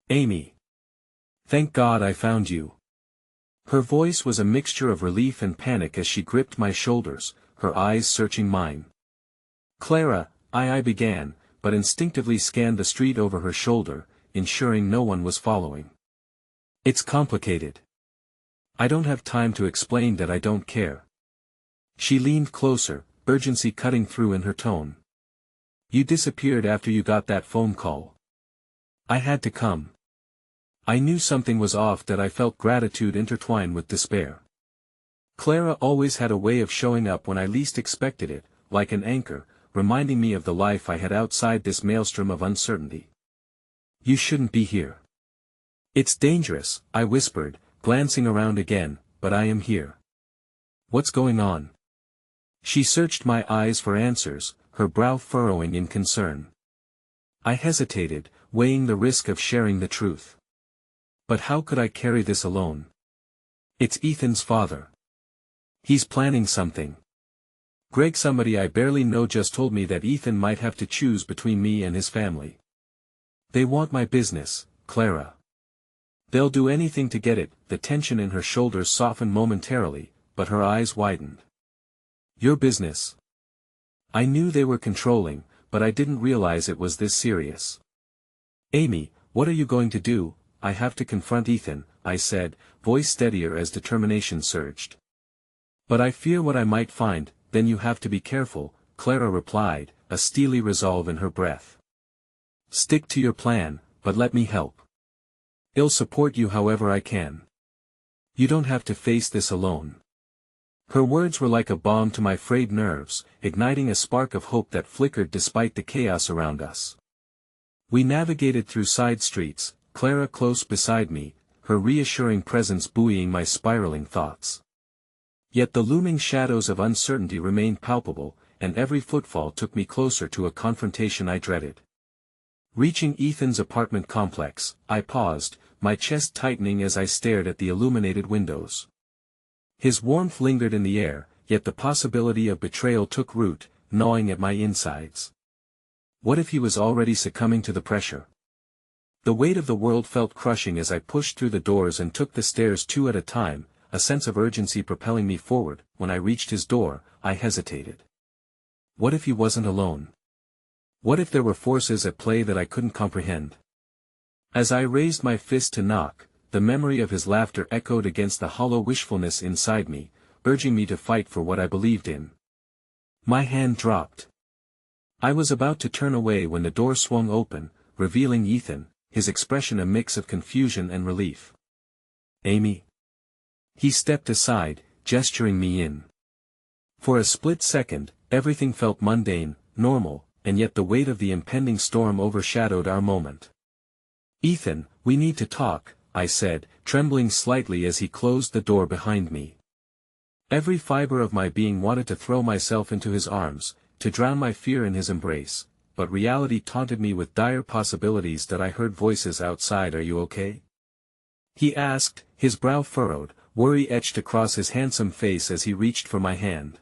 [SPEAKER 1] "Amy. Thank God I found you." Her voice was a mixture of relief and panic as she gripped my shoulders, her eyes searching mine. "Clara," I began, but instinctively scanned the street over her shoulder, ensuring no one was following. "It's complicated. I don't have time to explain that I don't care." She leaned closer, urgency cutting through in her tone. "You disappeared after you got that phone call. I had to come. I knew something was off, that I felt gratitude intertwined with despair. Clara always had a way of showing up when I least expected it, like an anchor, reminding me of the life I had outside this maelstrom of uncertainty. "You shouldn't be here. It's dangerous," I whispered, glancing around again, "but I am here. What's going on?" She searched my eyes for answers, her brow furrowing in concern. I hesitated, weighing the risk of sharing the truth. But how could I carry this alone? "It's Ethan's father. He's planning something. Greg, somebody I barely know, just told me that Ethan might have to choose between me and his family. They want my business, Clara. They'll do anything to get it." The tension in her shoulders softened momentarily, but her eyes widened. "Your business?" I knew they were controlling, but I didn't realize it was this serious. "Amy, what are you going to do?" "I have to confront Ethan," I said, voice steadier as determination surged. "But I fear what I might find." "Then you have to be careful," Clara replied, a steely resolve in her breath. "Stick to your plan, but let me help. I'll support you however I can. You don't have to face this alone." Her words were like a balm to my frayed nerves, igniting a spark of hope that flickered despite the chaos around us. We navigated through side streets, Clara close beside me, her reassuring presence buoying my spiraling thoughts. Yet the looming shadows of uncertainty remained palpable, and every footfall took me closer to a confrontation I dreaded. Reaching Ethan's apartment complex, I paused, my chest tightening as I stared at the illuminated windows. His warmth lingered in the air, yet the possibility of betrayal took root, gnawing at my insides. What if he was already succumbing to the pressure? The weight of the world felt crushing as I pushed through the doors and took the stairs two at a time, a sense of urgency propelling me forward. When I reached his door, I hesitated. What if he wasn't alone? What if there were forces at play that I couldn't comprehend? As I raised my fist to knock, the memory of his laughter echoed against the hollow wishfulness inside me, urging me to fight for what I believed in. My hand dropped. I was about to turn away when the door swung open, revealing Ethan, his expression a mix of confusion and relief. "Amy." He stepped aside, gesturing me in. For a split second, everything felt mundane, normal, and yet the weight of the impending storm overshadowed our moment. "Ethan, we need to talk," I said, trembling slightly as he closed the door behind me. Every fiber of my being wanted to throw myself into his arms, to drown my fear in his embrace, but reality taunted me with dire possibilities that I heard voices outside. "Are you okay?" he asked, his brow furrowed, worry etched across his handsome face as he reached for my hand.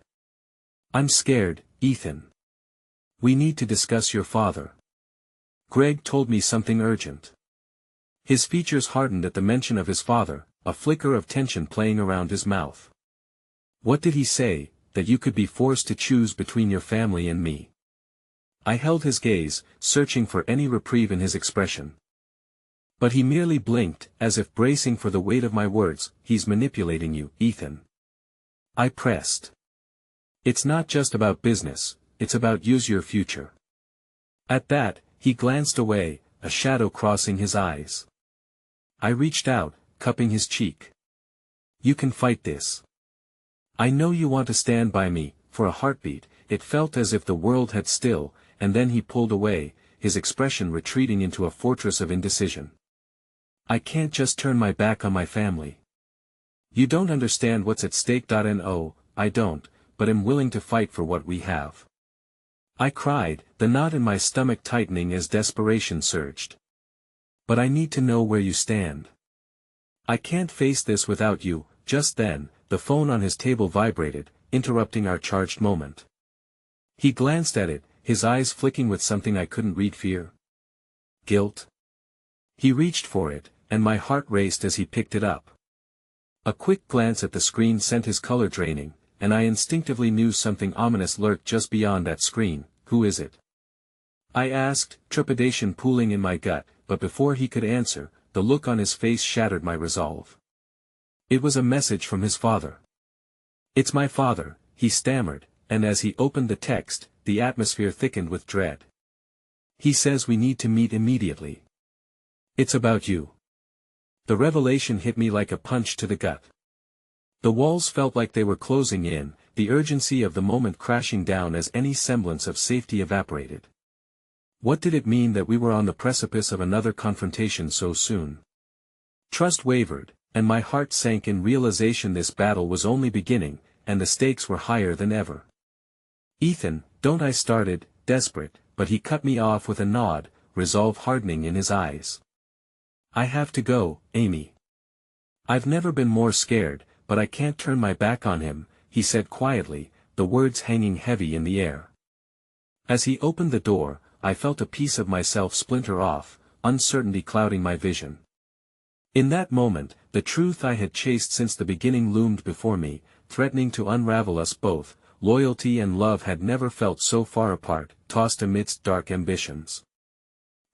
[SPEAKER 1] "I'm scared, Ethan. We need to discuss your father. Greg told me something urgent." His features hardened at the mention of his father, a flicker of tension playing around his mouth. "What did he say?" "That you could be forced to choose between your family and me." I held his gaze, searching for any reprieve in his expression. But he merely blinked, as if bracing for the weight of my words. "He's manipulating you, Ethan." I pressed. "It's not just about business, it's about your future." At that, he glanced away, a shadow crossing his eyes. I reached out, cupping his cheek. "You can fight this. I know you want to stand by me." For a heartbeat, it felt as if the world had still, and then he pulled away, his expression retreating into a fortress of indecision. I can't just turn my back on my family. You don't understand what's at stake. No, I don't, but am willing to fight for what we have. I cried, the knot in my stomach tightening as desperation surged. But I need to know where you stand. I can't face this without you. Just then, the phone on his table vibrated, interrupting our charged moment. He glanced at it, his eyes flicking with something I couldn't read. Fear? Guilt? He reached for it, and my heart raced as he picked it up. A quick glance at the screen sent his color draining, and I instinctively knew something ominous lurked just beyond that screen. Who is it? I asked, trepidation pooling in my gut, but before he could answer, the look on his face shattered my resolve. It was a message from his father. It's my father, he stammered, and as he opened the text, the atmosphere thickened with dread. He says we need to meet immediately. It's about you. The revelation hit me like a punch to the gut. The walls felt like they were closing in, the urgency of the moment crashing down as any semblance of safety evaporated. What did it mean that we were on the precipice of another confrontation so soon? Trust wavered, and my heart sank in realization this battle was only beginning, and the stakes were higher than ever. Ethan, don't, I started, desperate, but he cut me off with a nod, resolve hardening in his eyes. I have to go, Amy. I've never been more scared, but I can't turn my back on him, he said quietly, the words hanging heavy in the air. As he opened the door, I felt a piece of myself splinter off, uncertainty clouding my vision. In that moment, the truth I had chased since the beginning loomed before me, threatening to unravel us both. Loyalty and love had never felt so far apart, tossed amidst dark ambitions.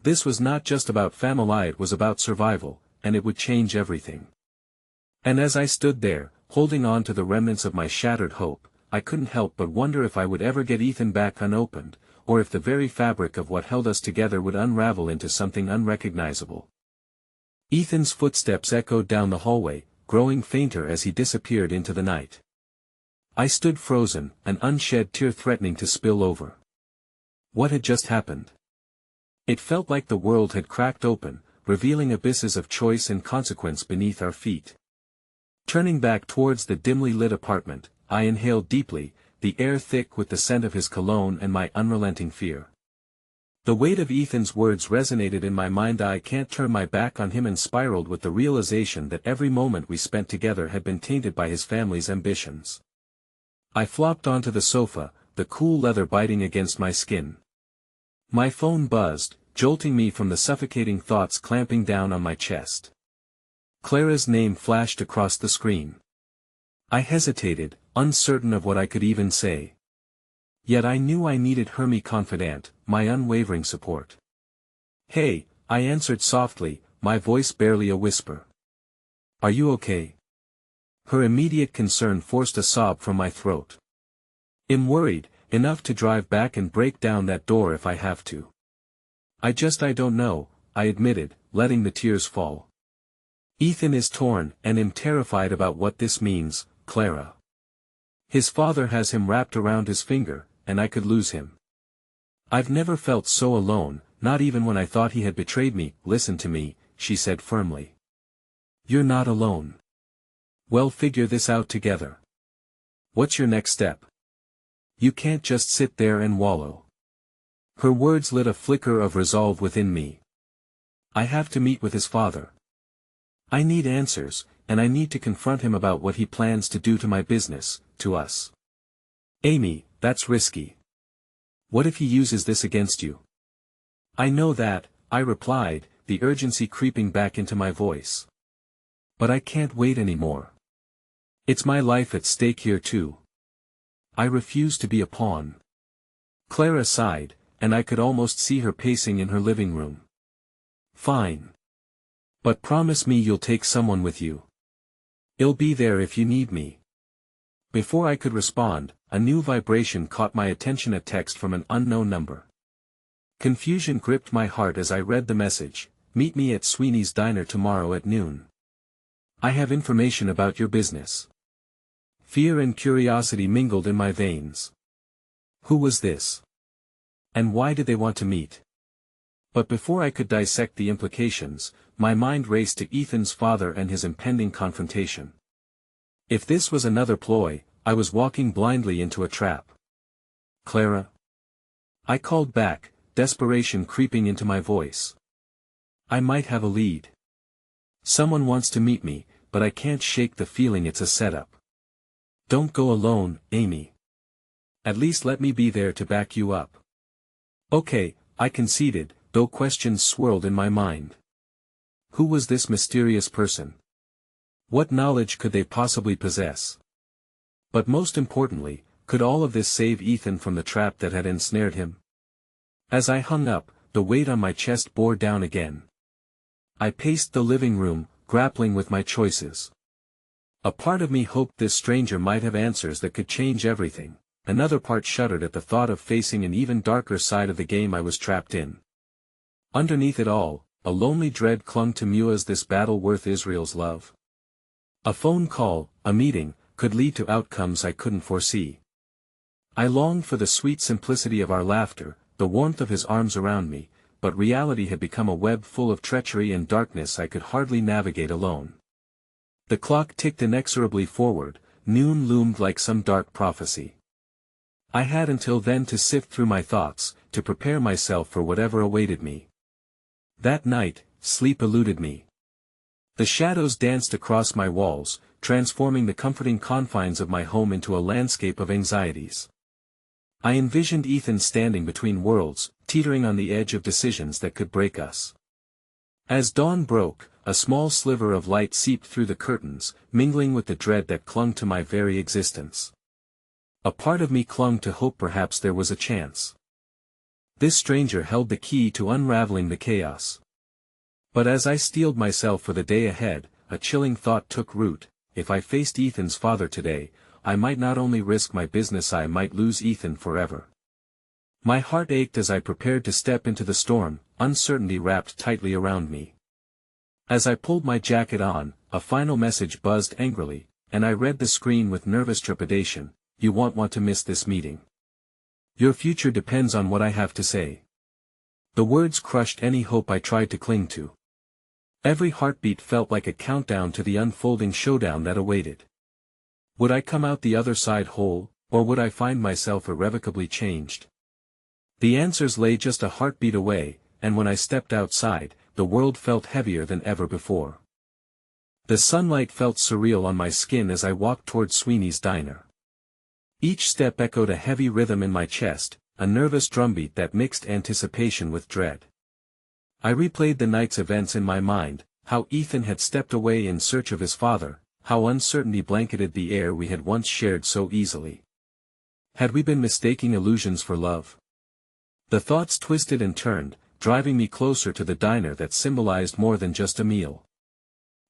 [SPEAKER 1] This was not just about family, it was about survival, and it would change everything. And as I stood there, holding on to the remnants of my shattered hope, I couldn't help but wonder if I would ever get Ethan back unopened, or if the very fabric of what held us together would unravel into something unrecognizable. Ethan's footsteps echoed down the hallway, growing fainter as he disappeared into the night. I stood frozen, an unshed tear threatening to spill over. What had just happened? It felt like the world had cracked open, revealing abysses of choice and consequence beneath our feet. Turning back towards the dimly lit apartment, I inhaled deeply, the air thick with the scent of his cologne and my unrelenting fear. The weight of Ethan's words resonated in my mind. I can't turn my back on him, and spiraled with the realization that every moment we spent together had been tainted by his family's ambitions. I flopped onto the sofa, the cool leather biting against my skin. My phone buzzed, jolting me from the suffocating thoughts clamping down on my chest. Clara's name flashed across the screen. I hesitated, uncertain of what I could even say. Yet I knew I needed her, my confidant, my unwavering support. Hey, I answered softly, my voice barely a whisper. Are you okay? Her immediate concern forced a sob from my throat. I'm worried, enough to drive back and break down that door if I have to. I don't know, I admitted, letting the tears fall. Ethan is torn, and I'm terrified about what this means, Clara. His father has him wrapped around his finger, and I could lose him. I've never felt so alone, not even when I thought he had betrayed me. Listen to me, she said firmly. You're not alone. We'll figure this out together. What's your next step? You can't just sit there and wallow. Her words lit a flicker of resolve within me. I have to meet with his father. I need answers, and I need to confront him about what he plans to do to my business, to us. Amy, that's risky. What if he uses this against you? I know that, I replied, the urgency creeping back into my voice. But I can't wait anymore. It's my life at stake here too. I refuse to be a pawn. Clara sighed, and I could almost see her pacing in her living room. Fine. But promise me you'll take someone with you. I'll be there if you need me. Before I could respond, a new vibration caught my attention, a text from an unknown number. Confusion gripped my heart as I read the message. Meet me at Sweeney's Diner tomorrow at noon. I have information about your business. Fear and curiosity mingled in my veins. Who was this? And why did they want to meet? But before I could dissect the implications, my mind raced to Ethan's father and his impending confrontation. If this was another ploy, I was walking blindly into a trap. "Clara?" I called back, desperation creeping into my voice. "I might have a lead. Someone wants to meet me, but I can't shake the feeling it's a setup. Don't go alone, Amy. At least let me be there to back you up." "Okay," I conceded, though questions swirled in my mind. Who was this mysterious person? What knowledge could they possibly possess? But most importantly, could all of this save Ethan from the trap that had ensnared him? As I hung up, the weight on my chest bore down again. I paced the living room, grappling with my choices. A part of me hoped this stranger might have answers that could change everything. Another part shuddered at the thought of facing an even darker side of the game I was trapped in. Underneath it all, a lonely dread clung to me. Was this battle worth Israel's love? A phone call, a meeting, could lead to outcomes I couldn't foresee. I longed for the sweet simplicity of our laughter, the warmth of his arms around me, but reality had become a web full of treachery and darkness I could hardly navigate alone. The clock ticked inexorably forward, noon loomed like some dark prophecy. I had until then to sift through my thoughts, to prepare myself for whatever awaited me. That night, sleep eluded me. The shadows danced across my walls, transforming the comforting confines of my home into a landscape of anxieties. I envisioned Ethan standing between worlds, teetering on the edge of decisions that could break us. As dawn broke, a small sliver of light seeped through the curtains, mingling with the dread that clung to my very existence. A part of me clung to hope perhaps there was a chance. This stranger held the key to unraveling the chaos. But as I steeled myself for the day ahead, a chilling thought took root: if I faced Ethan's father today, I might not only risk my business, I might lose Ethan forever. My heart ached as I prepared to step into the storm, uncertainty wrapped tightly around me. As I pulled my jacket on, a final message buzzed angrily, and I read the screen with nervous trepidation: "You won't want to miss this meeting. Your future depends on what I have to say." The words crushed any hope I tried to cling to. Every heartbeat felt like a countdown to the unfolding showdown that awaited. Would I come out the other side whole, or would I find myself irrevocably changed? The answers lay just a heartbeat away, and when I stepped outside, the world felt heavier than ever before. The sunlight felt surreal on my skin as I walked toward Sweeney's diner. Each step echoed a heavy rhythm in my chest, a nervous drumbeat that mixed anticipation with dread. I replayed the night's events in my mind: how Ethan had stepped away in search of his father, how uncertainty blanketed the air we had once shared so easily. Had we been mistaking illusions for love? The thoughts twisted and turned, driving me closer to the diner that symbolized more than just a meal.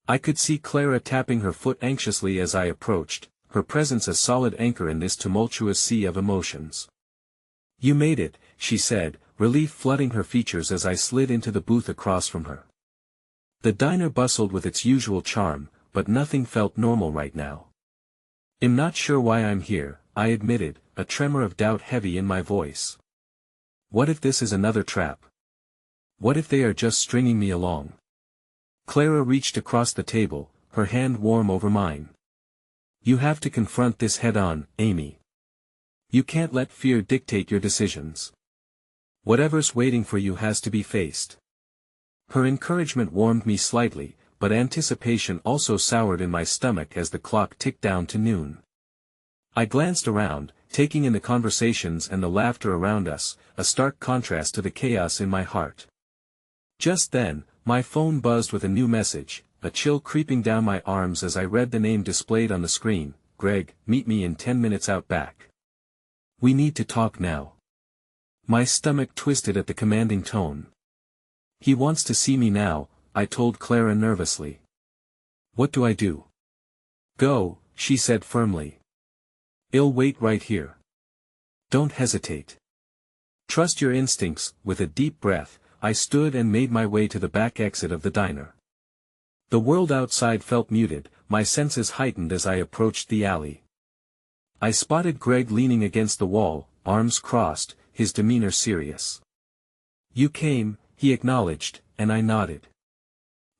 [SPEAKER 1] I could see Clara tapping her foot anxiously as I approached, her presence a solid anchor in this tumultuous sea of emotions. "You made it," she said, relief flooding her features as I slid into the booth across from her. The diner bustled with its usual charm, but nothing felt normal right now. "I'm not sure why I'm here," I admitted, a tremor of doubt heavy in my voice. What if this is another trap? What if they are just stringing me along? Clara reached across the table, her hand warm over mine. "You have to confront this head-on, Amy. You can't let fear dictate your decisions. Whatever's waiting for you has to be faced." Her encouragement warmed me slightly, but anticipation also soured in my stomach as the clock ticked down to noon. I glanced around, taking in the conversations and the laughter around us, a stark contrast to the chaos in my heart. Just then, my phone buzzed with a new message, a chill creeping down my arms as I read the name displayed on the screen: "Greg, meet me in 10 minutes out back. We need to talk now." My stomach twisted at the commanding tone. "He wants to see me now," I told Clara nervously. "What do I do?" "Go," she said firmly. "I'll wait right here. Don't hesitate. Trust your instincts." With a deep breath, I stood and made my way to the back exit of the diner. The world outside felt muted, my senses heightened as I approached the alley. I spotted Greg leaning against the wall, arms crossed, his demeanor serious. "You came," he acknowledged, and I nodded.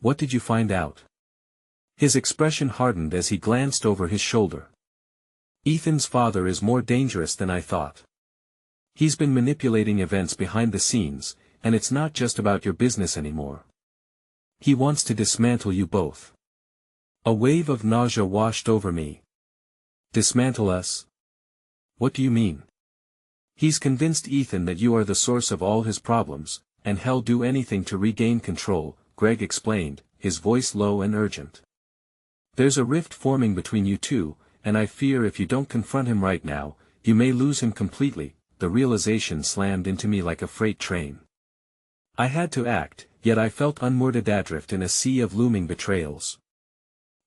[SPEAKER 1] What did you find out? His expression hardened as he glanced over his shoulder. Ethan's father is more dangerous than I thought. He's been manipulating events behind the scenes, and it's not just about your business anymore. He wants to dismantle you both. A wave of nausea washed over me. Dismantle us? What do you mean? He's convinced Ethan that you are the source of all his problems, and he'll do anything to regain control, Greg explained, his voice low and urgent. There's a rift forming between you two, and I fear if you don't confront him right now, you may lose him completely. The realization slammed into me like a freight train. I had to act, yet I felt unmoored adrift in a sea of looming betrayals.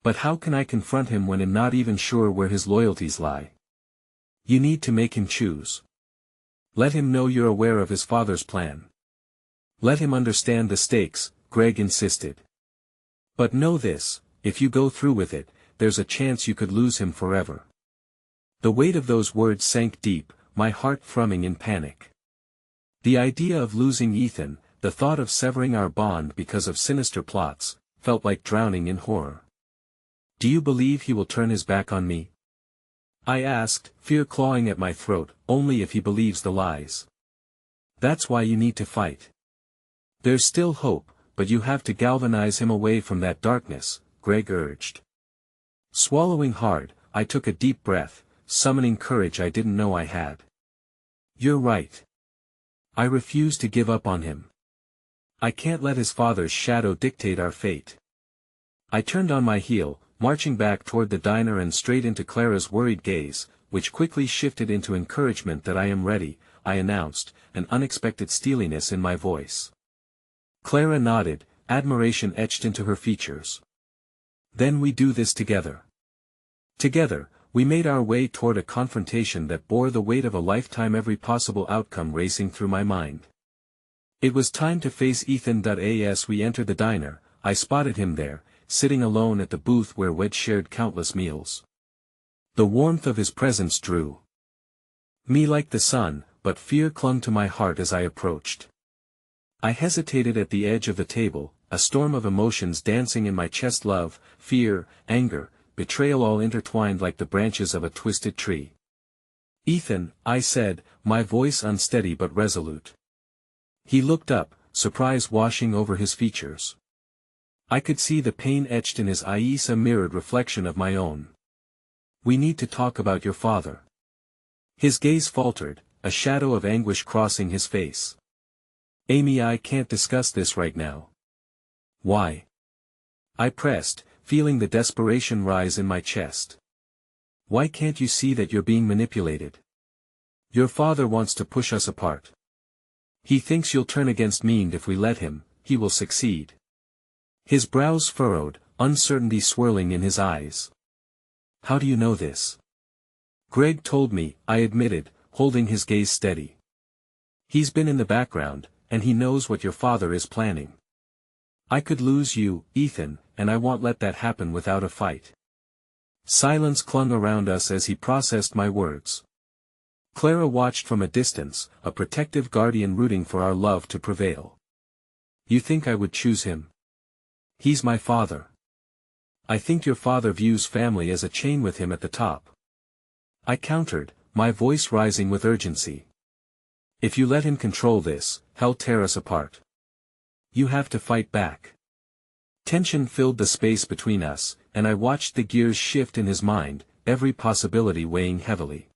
[SPEAKER 1] But how can I confront him when I'm not even sure where his loyalties lie? You need to make him choose. Let him know you're aware of his father's plan. Let him understand the stakes, Greg insisted. But know this, if you go through with it, there's a chance you could lose him forever. The weight of those words sank deep, my heart thrumming in panic. The idea of losing Ethan, the thought of severing our bond because of sinister plots, felt like drowning in horror. Do you believe he will turn his back on me? I asked, fear clawing at my throat, only if he believes the lies. That's why you need to fight. There's still hope, but you have to galvanize him away from that darkness, Greg urged. Swallowing hard, I took a deep breath, summoning courage I didn't know I had. You're right. I refuse to give up on him. I can't let his father's shadow dictate our fate. I turned on my heel, marching back toward the diner and straight into Clara's worried gaze, which quickly shifted into encouragement. That I am ready, I announced, an unexpected steeliness in my voice. Clara nodded, admiration etched into her features. Then we do this together. Together, we made our way toward a confrontation that bore the weight of a lifetime, every possible outcome racing through my mind. It was time to face Ethan. As we entered the diner, I spotted him there, sitting alone at the booth where we'd shared countless meals. The warmth of his presence drew me like the sun, but fear clung to my heart as I approached. I hesitated at the edge of the table, a storm of emotions dancing in my chest: love, fear, anger, betrayal, all intertwined like the branches of a twisted tree. Ethan, I said, my voice unsteady but resolute. He looked up, surprise washing over his features. I could see the pain etched in his eyes, a mirrored reflection of my own. We need to talk about your father. His gaze faltered, a shadow of anguish crossing his face. Amy, I can't discuss this right now. Why? I pressed, feeling the desperation rise in my chest. Why can't you see that you're being manipulated? Your father wants to push us apart. He thinks you'll turn against me, and if we let him, he will succeed. His brows furrowed, uncertainty swirling in his eyes. How do you know this? Greg told me, I admitted, holding his gaze steady. He's been in the background, and he knows what your father is planning. I could lose you, Ethan, and I won't let that happen without a fight. Silence clung around us as he processed my words. Clara watched from a distance, a protective guardian rooting for our love to prevail. You think I would choose him? He's my father. I think your father views family as a chain with him at the top. I countered, my voice rising with urgency. If you let him control this, he'll tear us apart. You have to fight back. Tension filled the space between us, and I watched the gears shift in his mind, every possibility weighing heavily.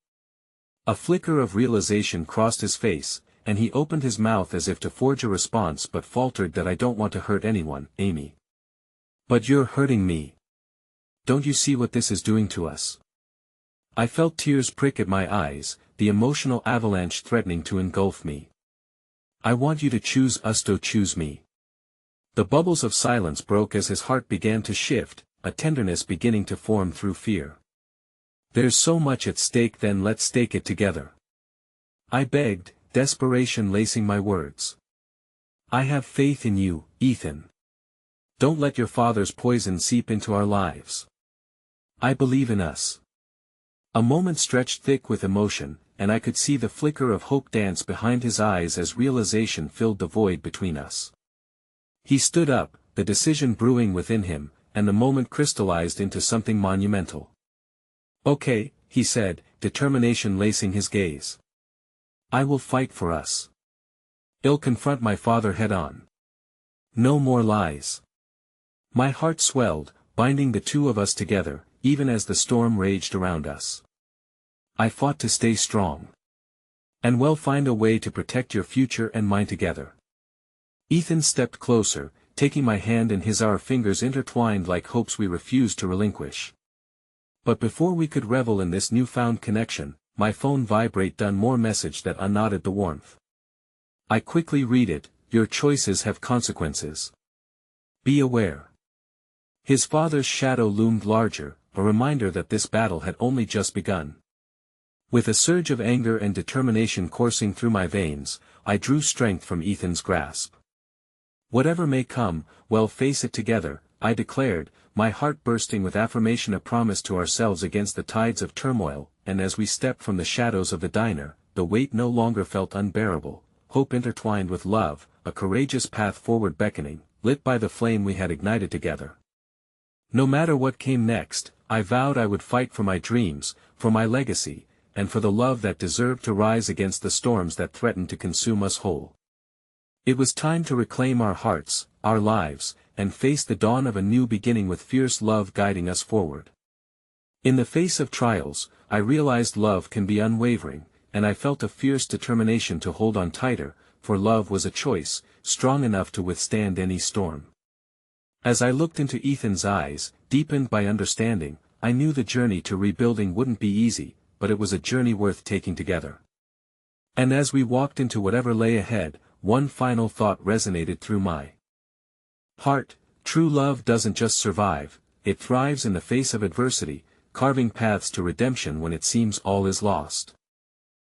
[SPEAKER 1] A flicker of realization crossed his face, and he opened his mouth as if to forge a response, but faltered. That I don't want to hurt anyone, Amy. But you're hurting me. Don't you see what this is doing to us? I felt tears prick at my eyes, the emotional avalanche threatening to engulf me. I want you to choose us, don't choose me. The bubbles of silence broke as his heart began to shift, a tenderness beginning to form through fear. There's so much at stake, then let's stake it together. I begged, desperation lacing my words. I have faith in you, Ethan. Don't let your father's poison seep into our lives. I believe in us. A moment stretched thick with emotion, and I could see the flicker of hope dance behind his eyes as realization filled the void between us. He stood up, the decision brewing within him, and the moment crystallized into something monumental. "Okay," he said, determination lacing his gaze. "I will fight for us. I'll confront my father head-on. No more lies." My heart swelled, binding the two of us together, even as the storm raged around us. I fought to stay strong. "And we'll find a way to protect your future and mine together." Ethan stepped closer, taking my hand in his, our fingers intertwined like hopes we refused to relinquish. But before we could revel in this newfound connection, my phone vibrate done more message that unknotted the warmth. I quickly read it: "Your choices have consequences. Be aware." His father's shadow loomed larger, a reminder that this battle had only just begun. With a surge of anger and determination coursing through my veins, I drew strength from Ethan's grasp. "Whatever may come, we'll face it together," I declared, my heart bursting with affirmation, a promise to ourselves against the tides of turmoil, and as we stepped from the shadows of the diner, the weight no longer felt unbearable, hope intertwined with love, a courageous path forward beckoning, lit by the flame we had ignited together. No matter what came next, I vowed I would fight for my dreams, for my legacy, and for the love that deserved to rise against the storms that threatened to consume us whole. It was time to reclaim our hearts, our lives, and face the dawn of a new beginning with fierce love guiding us forward. In the face of trials, I realized love can be unwavering, and I felt a fierce determination to hold on tighter, for love was a choice, strong enough to withstand any storm. As I looked into Ethan's eyes, deepened by understanding, I knew the journey to rebuilding wouldn't be easy, but it was a journey worth taking together. And as we walked into whatever lay ahead, one final thought resonated through my heart: true love doesn't just survive, it thrives in the face of adversity, carving paths to redemption when it seems all is lost.